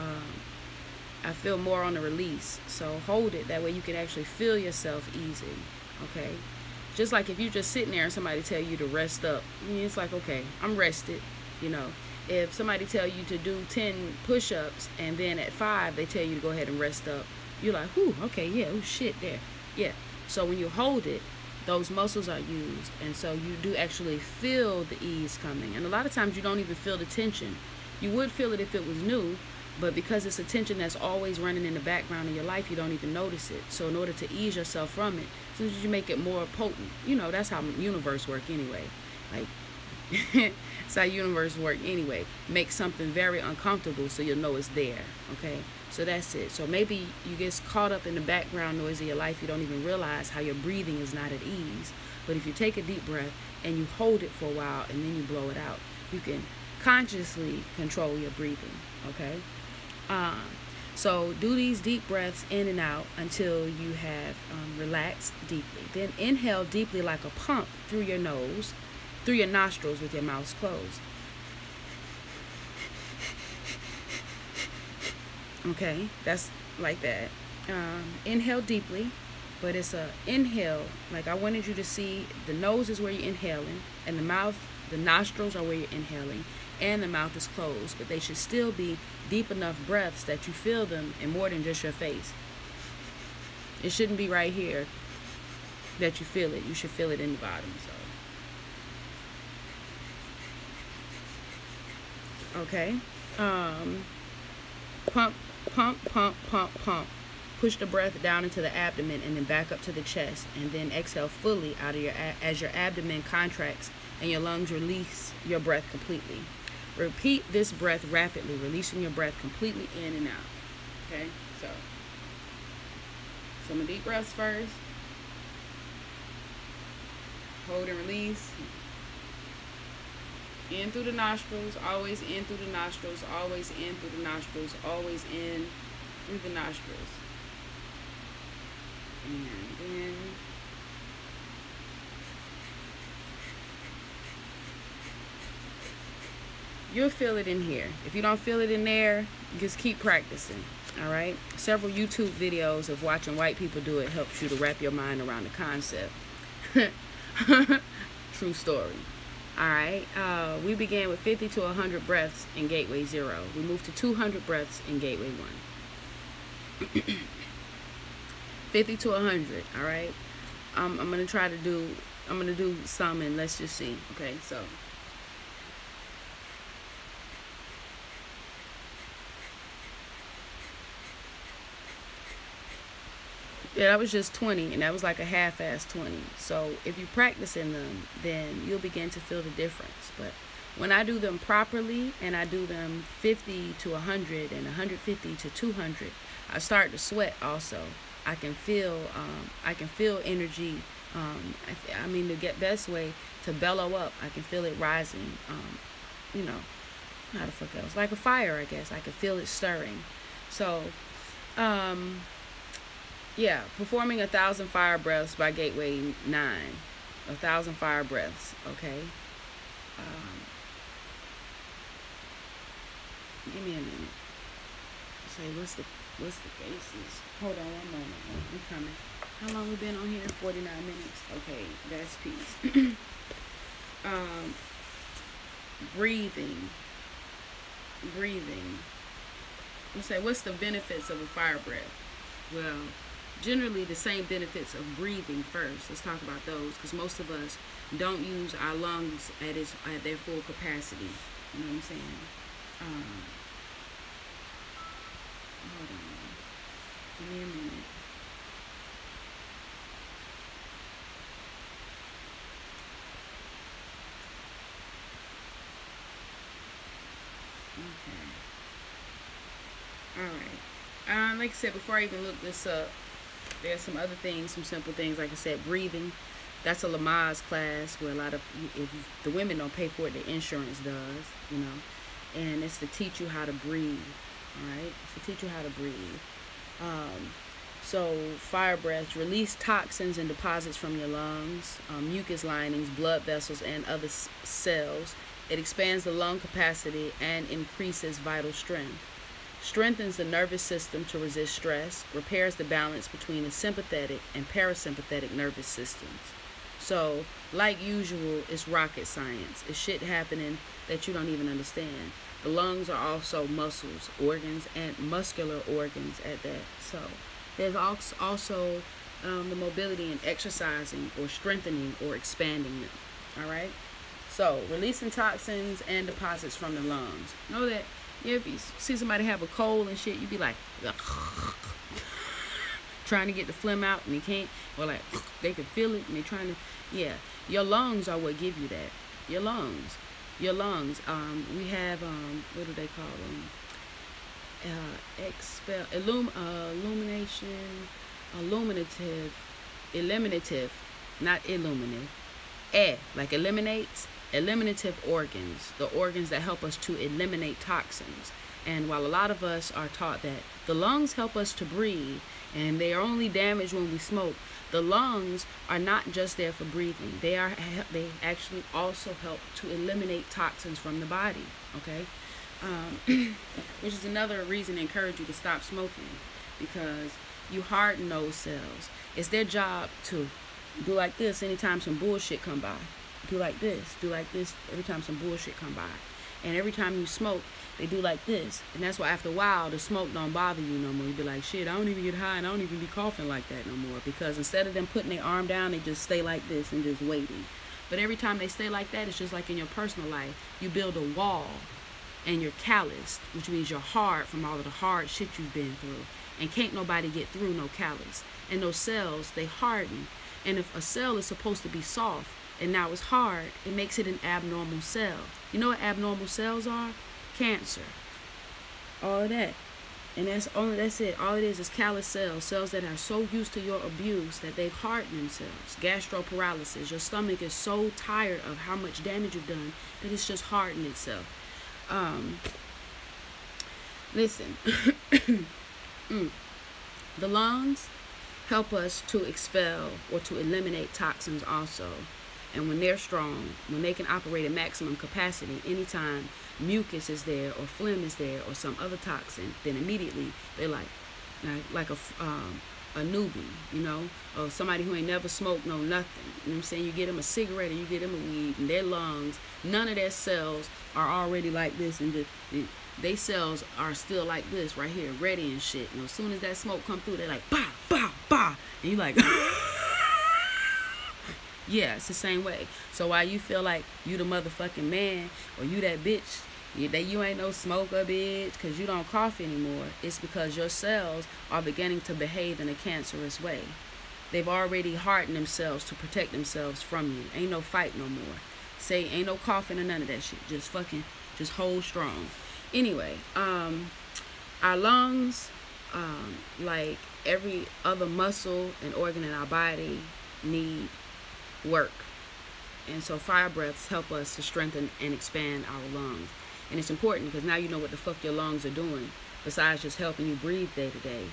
I feel more on the release. So hold it. That way you can actually feel yourself easing. Okay? Just like if you're just sitting there and somebody tell you to rest up, it's like, okay, I'm rested. You know, if somebody tell you to do 10 push-ups and then at 5 they tell you to go ahead and rest up, you're like, whew, okay, yeah, oh shit, there. Yeah. So when you hold it, those muscles are used, and so you do actually feel the ease coming. And a lot of times you don't even feel the tension. You would feel it if it was new, but because it's a tension that's always running in the background of your life, you don't even notice it. So in order to ease yourself from it, as soon as you make it more potent, you know, that's how universe work anyway. Like, it's how universe work anyway. Make something very uncomfortable so you'll know it's there, okay? So that's it. So maybe you get caught up in the background noise of your life. You don't even realize how your breathing is not at ease. But if you take a deep breath and you hold it for a while and then you blow it out, you can consciously control your breathing, okay? So do these deep breaths in and out until you have relaxed deeply. Then inhale deeply like a pump through your nose, through your nostrils with your mouth closed. Okay, that's like that. Inhale deeply, but it's a inhale. Like I wanted you to see the nose is where you're inhaling, and the mouth, the nostrils are where you're inhaling, and the mouth is closed. But they should still be deep enough breaths that you feel them in more than just your face. It shouldn't be right here that you feel it. You should feel it in the bottom. So, okay. Pump, pump, pump, pump, pump. Push the breath down into the abdomen and then back up to the chest, and then exhale fully out of your as your abdomen contracts and your lungs release your breath completely. Repeat this breath rapidly, releasing your breath completely in and out. Okay, so some deep breaths first. Hold and release. In through the nostrils, always in through the nostrils, always in through the nostrils, always in through the nostrils. And then you'll feel it in here. If you don't feel it in there, just keep practicing. All right? Several YouTube videos of watching white people do it helps you to wrap your mind around the concept. True story. All right, we began with 50 to 100 breaths in Gateway 0. We moved to 200 breaths in Gateway 1. 50 to 100, all right? I'm going to do some, and let's just see. Okay, so. Yeah, that was just 20, and that was like a half-ass 20. So if you practice in them, then you'll begin to feel the difference. But when I do them properly, and I do them 50 to 100 and 150 to 200, I start to sweat also. I can feel energy. I mean, the best way to bellow up, I can feel it rising. You know, how the fuck else? Like a fire, I guess. I can feel it stirring. So, yeah, performing 1,000 fire breaths by Gateway 9. 1,000 fire breaths, okay? Give me a minute. Say, what's the basis? Hold on one moment. I'm coming. How long we been on here? 49 minutes. Okay, that's peace. Breathing. Let's say, what's the benefits of a fire breath? Well, generally the same benefits of breathing first. Let's talk about those, because most of us don't use our lungs at their full capacity. You know what I'm saying? Hold on. Give me a minute. Okay. All right. Like I said, before I even look this up, there's some other things, some simple things. Like I said, breathing. That's a Lamaze class where a lot of, if the women don't pay for it, the insurance does, you know. And it's to teach you how to breathe, all right? It's to teach you how to breathe. So fire breaths release toxins and deposits from your lungs, mucus linings, blood vessels, and other cells. It expands the lung capacity and increases vital strength. strengthens the nervous system to resist stress, repairs the balance between the sympathetic and parasympathetic nervous systems. So, like usual, it's rocket science. It's shit happening that you don't even understand. The lungs are also muscles, organs, and muscular organs at that. So, there's also the mobility in exercising or strengthening or expanding them. All right? So, releasing toxins and deposits from the lungs. Know that if you see somebody have a cold and shit, you be like, trying to get the phlegm out and they can't, or like they can feel it and they're trying to, yeah. Your lungs are what give you that. Your lungs. We have what do they call them? Eliminative, not illuminate. Like eliminates. Eliminative organs, the organs that help us to eliminate toxins. And while a lot of us are taught that the lungs help us to breathe and they are only damaged when we smoke, the lungs are not just there for breathing. They actually also help to eliminate toxins from the body. Okay, which is another reason to encourage you to stop smoking, because you harden those cells. It's their job to do like this anytime some bullshit come by. Do like this every time some bullshit come by. And every time you smoke, they do like this. And that's why after a while, the smoke don't bother you no more. You be like, shit, I don't even get high and I don't even be coughing like that no more. Because instead of them putting their arm down, they just stay like this and just waiting. But every time they stay like that, it's just like in your personal life. You build a wall and you're calloused, which means you're hard from all of the hard shit you've been through. And can't nobody get through no callus. And those cells, they harden. And if a cell is supposed to be soft, and now it's hard, it makes it an abnormal cell. You know what abnormal cells are? Cancer. All of that. And that's it. All it is callous cells. Cells that are so used to your abuse that they've hardened themselves. Gastroparalysis. Your stomach is so tired of how much damage you've done that it's just hardened itself. Listen. The lungs help us to expel or to eliminate toxins also. And when they're strong, when they can operate at maximum capacity, anytime mucus is there or phlegm is there or some other toxin, then immediately they're like a newbie, you know, or somebody who ain't never smoked, no nothing. You know what I'm saying? You get them a cigarette or you get them a weed, and their lungs, none of their cells are already like this, and just they cells are still like this right here, ready and shit. And as soon as that smoke come through, they're like, bah, bah, bah, and you like. Yeah, it's the same way. So while you feel like you the motherfucking man or you that bitch, that you ain't no smoker bitch because you don't cough anymore, it's because your cells are beginning to behave in a cancerous way. They've already hardened themselves to protect themselves from you. Ain't no fight no more. Say ain't no coughing or none of that shit. Just hold strong. Anyway, our lungs, like every other muscle and organ in our body, need work. And so fire breaths help us to strengthen and expand our lungs. And it's important because now you know what the fuck your lungs are doing besides just helping you breathe day to day.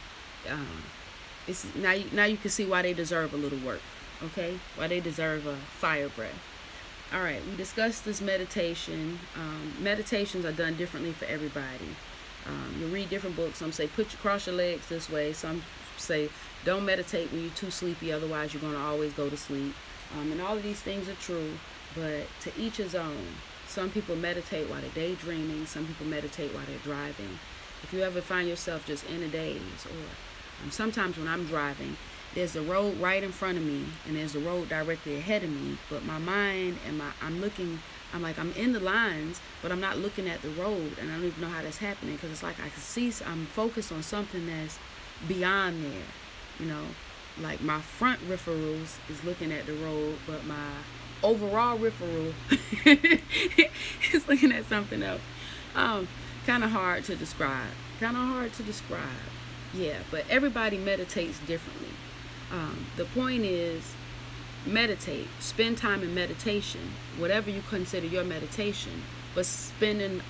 It's now you can see why they deserve a little work. Okay, why they deserve a fire breath. All right, we discussed this meditation. Meditations are done differently for everybody. You read different books. Some say cross your legs this way. Some say don't meditate when you're too sleepy, otherwise you're going to always go to sleep. And all of these things are true, but to each his own. Some people meditate while they're daydreaming. Some people meditate while they're driving. If you ever find yourself just in a daze, or sometimes when I'm driving, there's the road right in front of me, and there's the road directly ahead of me, but my mind and I'm in the lines, but I'm not looking at the road, and I don't even know how that's happening, because it's like I can see, I'm focused on something that's beyond there, you know. Like my front referrals is looking at the road, but my overall referral is looking at something else. Kind of hard to describe. Yeah, but everybody meditates differently. The point is, meditate. Spend time in meditation, whatever you consider your meditation, but spending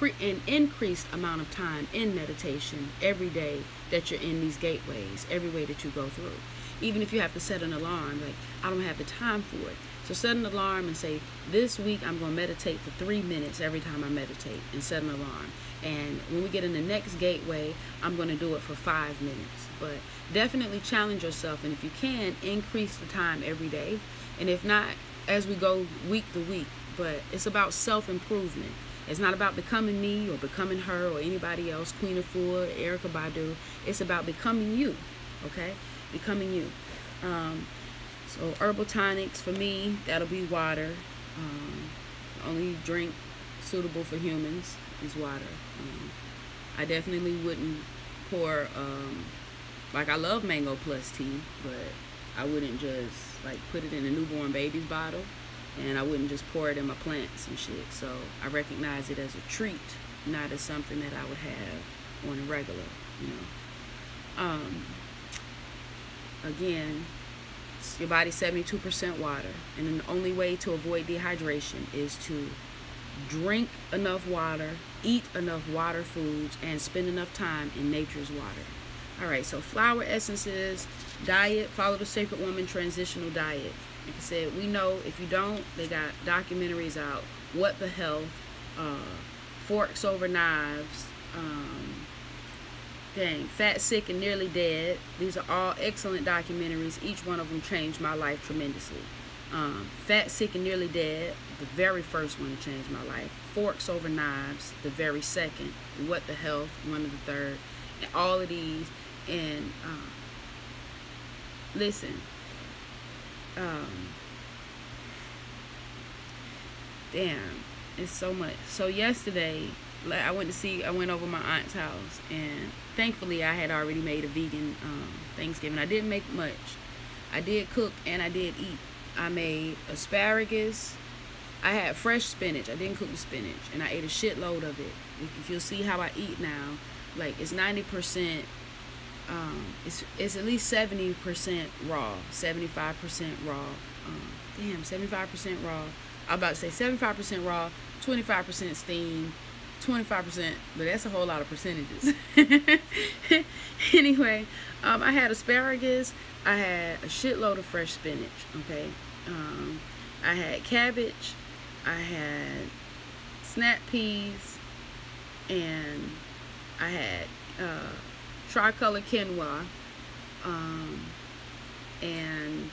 an increased amount of time in meditation every day that you're in these gateways, every way that you go through. Even if you have to set an alarm, like, I don't have the time for it. So set an alarm and say, this week I'm going to meditate for 3 minutes every time I meditate, and set an alarm. And when we get in the next gateway, I'm going to do it for 5 minutes. But definitely challenge yourself. And if you can, increase the time every day. And if not, as we go week to week. But it's about self-improvement. It's not about becoming me or becoming her or anybody else, Queen Afua, Erykah Badu. It's about becoming you, okay? Becoming you. So herbal tonics, for me, that'll be water. Only drink suitable for humans is water. I definitely wouldn't pour, like I love Mango Plus tea, but I wouldn't just like put it in a newborn baby's bottle. And I wouldn't just pour it in my plants and shit. So I recognize it as a treat, not as something that I would have on a regular, you know. Again, your body's 72% water. And the only way to avoid dehydration is to drink enough water, eat enough water foods, and spend enough time in nature's water. All right, so flower essences, diet, follow the Sacred Woman transitional diet. Like I said, we know if you don't, they got documentaries out. What the Health, Forks Over Knives, Fat, Sick, and Nearly Dead. These are all excellent documentaries. Each one of them changed my life tremendously. Fat, Sick, and Nearly Dead, the very first one to change my life. Forks Over Knives, the very second. What the Health, one of the third. And all of these. And listen. Damn, it's so much. So yesterday, I went over my aunt's house, and thankfully I had already made a vegan Thanksgiving. I didn't make much. I did cook and I did eat. I made asparagus. I had fresh spinach. I didn't cook the spinach, and I ate a shitload of it. If you'll see how I eat now, like it's 90%. It's at least 70% raw, 75% raw. 75% raw. I'm about to say 75% raw, 25% steam, 25%, but that's a whole lot of percentages. Anyway, I had asparagus. I had a shitload of fresh spinach. Okay, I had cabbage. I had snap peas, and I had tricolor quinoa, and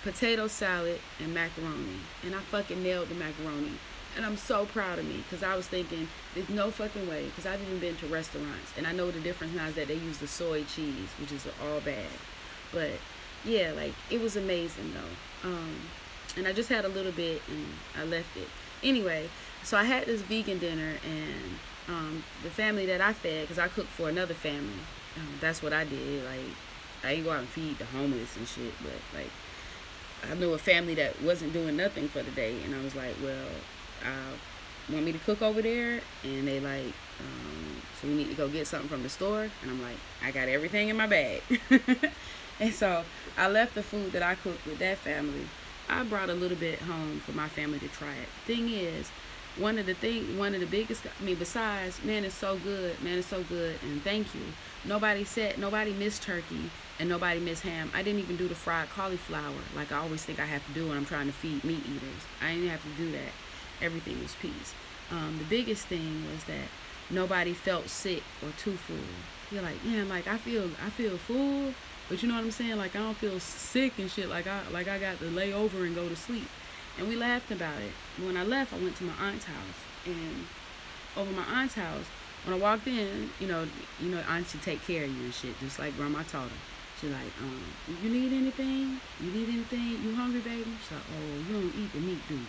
potato salad and macaroni. And I fucking nailed the macaroni. And I'm so proud of me, because I was thinking, there's no fucking way, because I've even been to restaurants, and I know the difference now is that they use the soy cheese, which is all bad. But yeah, like, it was amazing though. And I just had a little bit and I left it. Anyway, so I had this vegan dinner, and the family that I fed, because I cooked for another family, that's what I did. Like, I ain't go out and feed the homeless and shit, but like, I knew a family that wasn't doing nothing for the day, and I was like, well, want me to cook over there? And they like, so we need to go get something from the store. And I'm like, I got everything in my bag. And so I left the food that I cooked with that family. I brought a little bit home for my family to try it. Thing is, one of the biggest, besides, man, it's so good, and thank you. Nobody missed turkey, and nobody missed ham. I didn't even do the fried cauliflower like I always think I have to do when I'm trying to feed meat eaters. I didn't have to do that. Everything was peace. The biggest thing was that nobody felt sick or too full. You're like, yeah, like I feel full, but you know what I'm saying? Like, I don't feel sick and shit. Like I got to lay over and go to sleep. And we laughed about it. When I left, I went to my aunt's house, and over my aunt's house, when I walked in, you know, aunt should take care of you and shit, just like grandma taught her. She's like, you need anything? You hungry, baby? She's like, oh, you don't eat the meat, do you?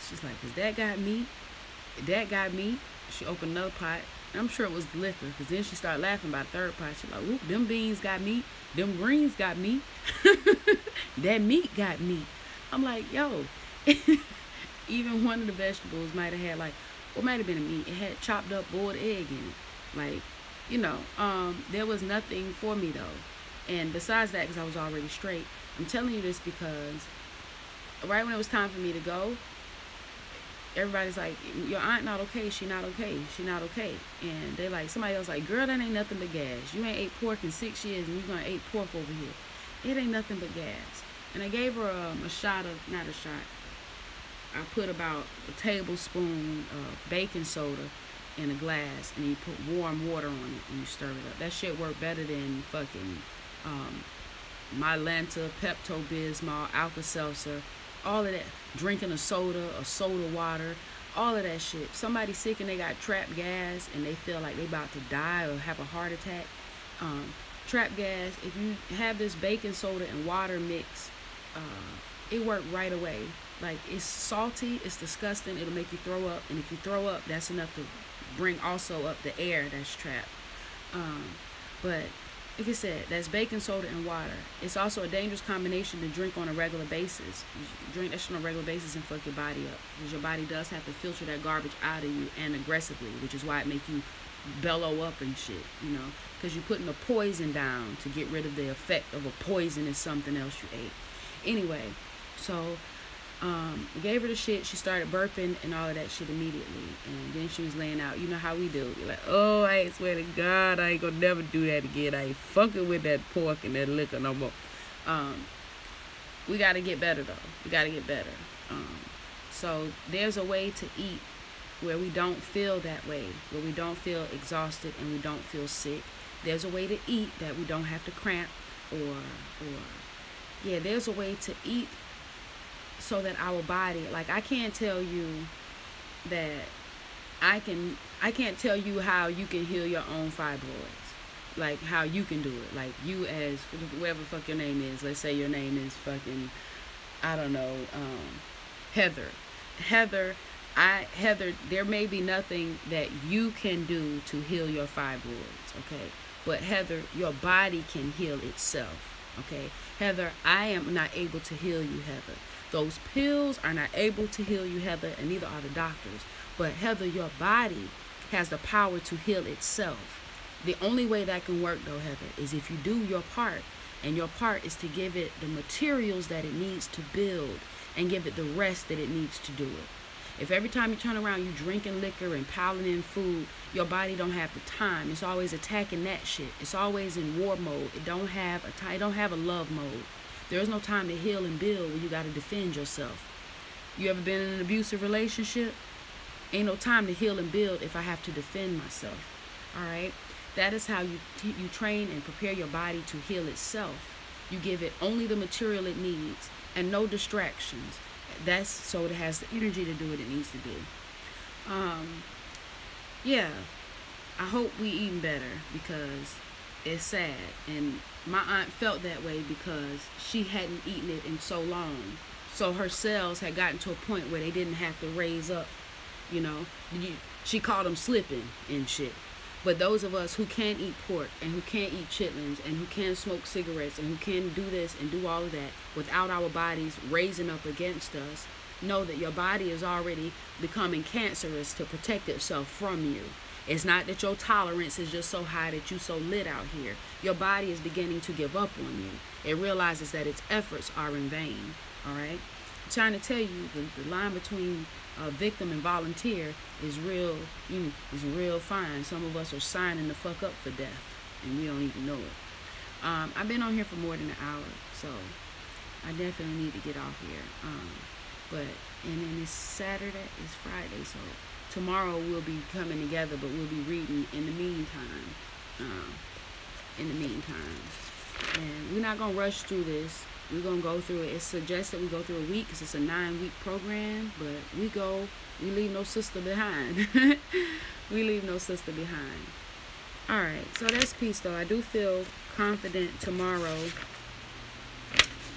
She's like, cause that got meat. She opened another pot. I'm sure it was liquor, because then she started laughing about the third pot. She's like, oop, them beans got meat. Them greens got meat. That meat got meat. I'm like, yo. Even one of the vegetables might have had, like, what might have been a meat. It had chopped up boiled egg in it. Like, you know, there was nothing for me, though. And besides that, because I was already straight, I'm telling you this because right when it was time for me to go, everybody's like, your aunt not okay, she not okay. And they like, somebody else like, girl, that ain't nothing but gas. You ain't ate pork in 6 years, and you gonna eat pork over here. It ain't nothing but gas. And I gave her not a shot, I put about a tablespoon of baking soda in a glass, and you put warm water on it and you stir it up. That shit work better than fucking Mylanta, Pepto-Bismol, Alka-Seltzer, all of that. Drinking a soda water, all of that shit. Somebody sick and they got trapped gas and they feel like they about to die or have a heart attack. Trapped gas, if you have this baking soda and water mix, it worked right away. Like, it's salty, it's disgusting, it'll make you throw up, and if you throw up, that's enough to bring also up the air that's trapped. But like I said, that's baking soda and water. It's also a dangerous combination to drink on a regular basis. You drink that shit on a regular basis and fuck your body up, because your body does have to filter that garbage out of you, and aggressively, which is why it make you bellow up and shit, you know, because you're putting the poison down to get rid of the effect of a poisonous something else you ate. Anyway, so we gave her the shit. She started burping and all of that shit immediately, and then she was laying out. You know how we do. You're like, oh, I swear to God, I ain't gonna never do that again. I ain't fucking with that pork and that liquor no more. We gotta get better though. We gotta get better. So there's a way to eat where we don't feel that way, where we don't feel exhausted and we don't feel sick. There's a way to eat that we don't have to cramp, yeah, there's a way to eat so that our body, like, I can't tell you that I can't tell you how you can heal your own fibroids, like how you can do it. Like, you, as whoever the fuck your name is, let's say your name is fucking, I don't know, Heather, there may be nothing that you can do to heal your fibroids, okay? But Heather, your body can heal itself, okay? Heather, I am not able to heal you, Heather. Those pills are not able to heal you, Heather, and neither are the doctors. But Heather, your body has the power to heal itself. The only way that can work, though, Heather, is if you do your part. And your part is to give it the materials that it needs to build and give it the rest that it needs to do it. If every time you turn around you drinking liquor and piling in food, your body don't have the time. It's always attacking that shit. It's always in war mode. It don't have a love mode. There is no time to heal and build when you got to defend yourself. You ever been in an abusive relationship? Ain't no time to heal and build if I have to defend myself. All right? That is how you train and prepare your body to heal itself. You give it only the material it needs and no distractions. That's so it has the energy to do what it needs to do. Yeah, I hope we eating better, because it's sad. And my aunt felt that way because she hadn't eaten it in so long. So her cells had gotten to a point where they didn't have to raise up, you know. She called them slipping and shit. But those of us who can't eat pork and who can't eat chitlins and who can't smoke cigarettes and who can do this and do all of that without our bodies raising up against us, know that your body is already becoming cancerous to protect itself from you. It's not that your tolerance is just so high that you so lit out here. Your body is beginning to give up on you. It realizes that its efforts are in vain. All right? I'm trying to tell you, the line between victim and volunteer is real, is real fine. Some of us are signing the fuck up for death, and we don't even know it. I've been on here for more than an hour, so I definitely need to get off here. And then it's Saturday, it's Friday, so tomorrow we'll be coming together, but we'll be reading in the meantime. And we're not gonna rush through this. We're going to go through it. It's suggested we go through a week because it's a 9-week program. But we leave no sister behind. We leave no sister behind. All right. So that's peace, though. I do feel confident tomorrow.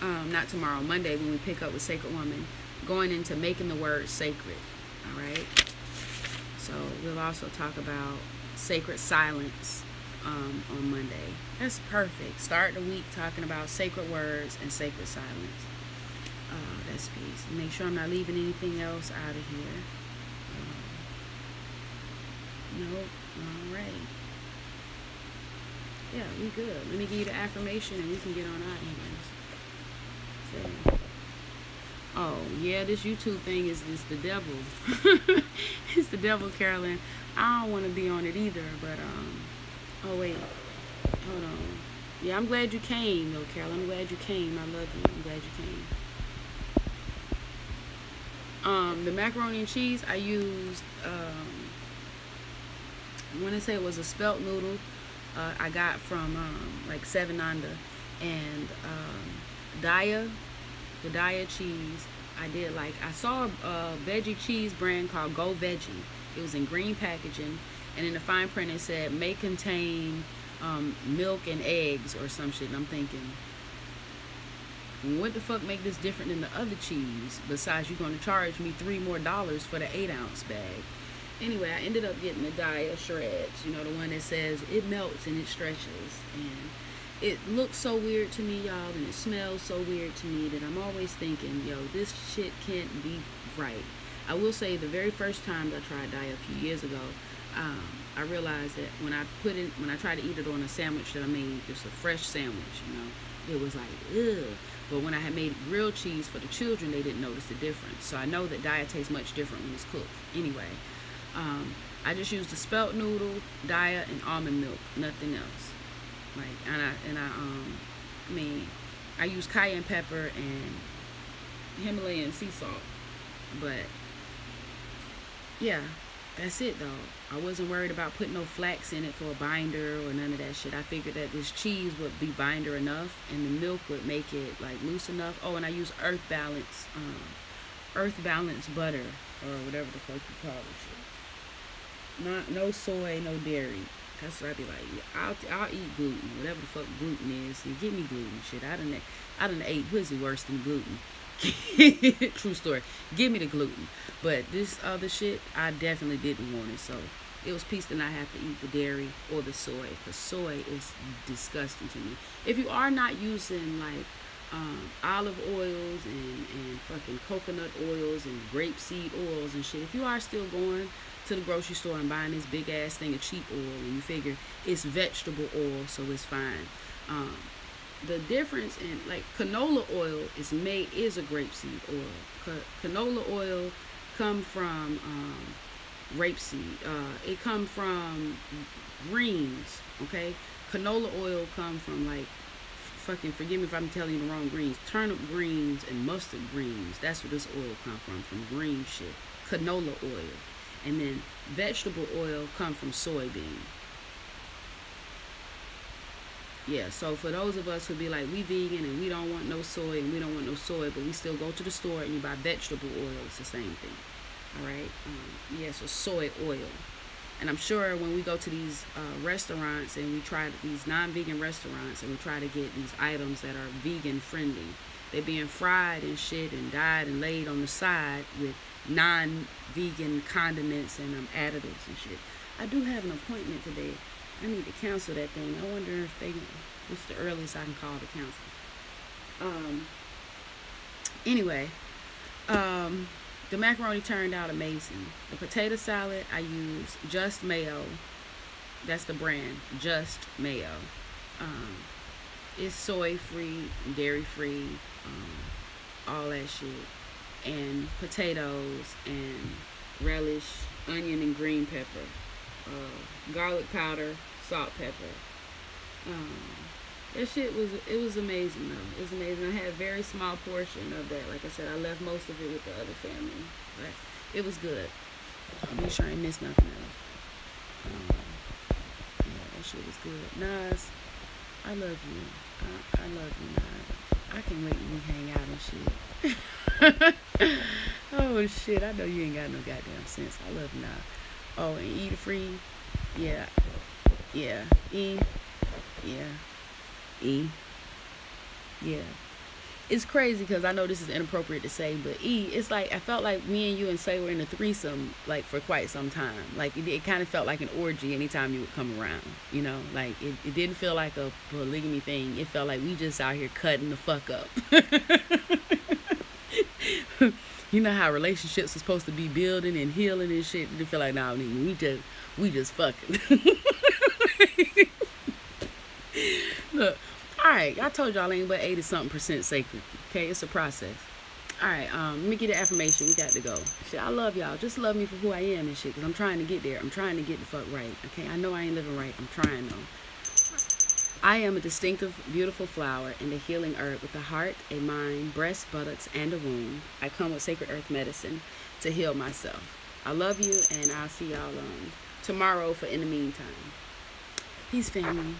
Not tomorrow. Monday when we pick up with Sacred Woman. Going into making the word sacred. All right. So we'll also talk about sacred silence on Monday. That's perfect. Start the week talking about sacred words and sacred silence. That's peace. Make sure I'm not leaving anything else out of here. Nope. All right. Yeah, we good. Let me give you the affirmation and we can get on out of here. So, oh, yeah, this YouTube thing is the devil. It's the devil, Carolyn. I don't want to be on it either, but, oh, wait. Hold on. Yeah, I'm glad you came, though, Carol. I'm glad you came. I love you. I'm glad you came. The macaroni and cheese, I used I want to say it was a spelt noodle I got from like Seven Under, and Daya, the Daya cheese. I saw a veggie cheese brand called Go Veggie. It was in green packaging, and in the fine print it said may contain milk and eggs or some shit. And I'm thinking, what the fuck make this different than the other cheese? Besides, you're going to charge me $3 more for the 8-ounce bag. Anyway, I ended up getting the Daya Shreds. You know, the one that says it melts and it stretches. And it looks so weird to me, y'all, and it smells so weird to me that I'm always thinking, yo, this shit can't be right. I will say the very first time I tried Daya a few years ago, I realized that when I tried to eat it on a sandwich that I made, just a fresh sandwich, you know, it was like, ugh. But when I had made grilled cheese for the children, they didn't notice the difference. So I know that Daya tastes much different when it's cooked. Anyway, I just used the spelt noodle, Daya, and almond milk, nothing else. I use cayenne pepper and Himalayan sea salt. But yeah, that's it though. I wasn't worried about putting no flax in it for a binder or none of that shit. I figured that this cheese would be binder enough and the milk would make it like loose enough. Oh, and I use Earth Balance butter or whatever the fuck you call it shit. No soy, no dairy. That's what I be like. I'll eat gluten, whatever the fuck gluten is. And give me gluten shit. I done ate pussy worse than gluten. True story. Give me the gluten. But this other shit, I definitely didn't want it. So it was peace that I have to eat the dairy or the soy. Because soy is disgusting to me. If you are not using like olive oils and fucking coconut oils and grapeseed oils and shit, if you are still going to the grocery store and buying this big ass thing of cheap oil and you figure it's vegetable oil, so it's fine. The difference in like canola oil is a grapeseed oil. Canola oil come from rapeseed. It come from greens. Okay, canola oil come from like fucking, forgive me if I'm telling you the wrong greens. Turnip greens and mustard greens. That's where this oil come from green shit. Canola oil. And then vegetable oil come from soybean. Yeah, so for those of us who be like, we vegan and we don't want no soy and we don't want no soy, but we still go to the store and you buy vegetable oil, it's the same thing. All right? Yeah, so soy oil. And I'm sure when we go to these restaurants and we try these non-vegan restaurants and we try to get these items that are vegan friendly, they're being fried and shit and dyed and laid on the side with non-vegan condiments and additives and shit. I do have an appointment today. I need to cancel that thing. I wonder if what's the earliest I can call to cancel. Anyway, the macaroni turned out amazing. The potato salad, I use Just Mayo. That's the brand, Just Mayo. It's soy free, dairy free, all that shit. And potatoes and relish, onion and green pepper, garlic powder, salt, pepper. That shit was amazing though. It was amazing. I had a very small portion of that. Like I said, I left most of it with the other family, but it was good. I'll be sure I ain't miss nothing else. Yeah, that shit was good. Nas, I love you. I love you, Nas. I can't wait till we hang out and shit. Oh shit, I know you ain't got no goddamn sense. I love you, Nas. Oh, and eat free. Yeah. Yeah. Yeah. Yeah. It's crazy because I know this is inappropriate to say, but it's like I felt like me and you and Say were in a threesome like for quite some time. Like it kind of felt like an orgy anytime you would come around, you know? Like it didn't feel like a polygamy thing. It felt like we just out here cutting the fuck up. You know how relationships are supposed to be building and healing and shit. You feel like, nah, we just fucking. Look, all right, I told y'all ain't but 80-something% sacred. Okay, it's a process. All right, let me get the affirmation. We got to go. Shit, I love y'all. Just love me for who I am and shit, because I'm trying to get there. I'm trying to get the fuck right. Okay, I know I ain't living right. I'm trying though. I am a distinctive, beautiful flower in the healing herb with a heart, a mind, breasts, buttocks, and a womb. I come with sacred earth medicine to heal myself. I love you, and I'll see y'all tomorrow for in the meantime. Peace, family.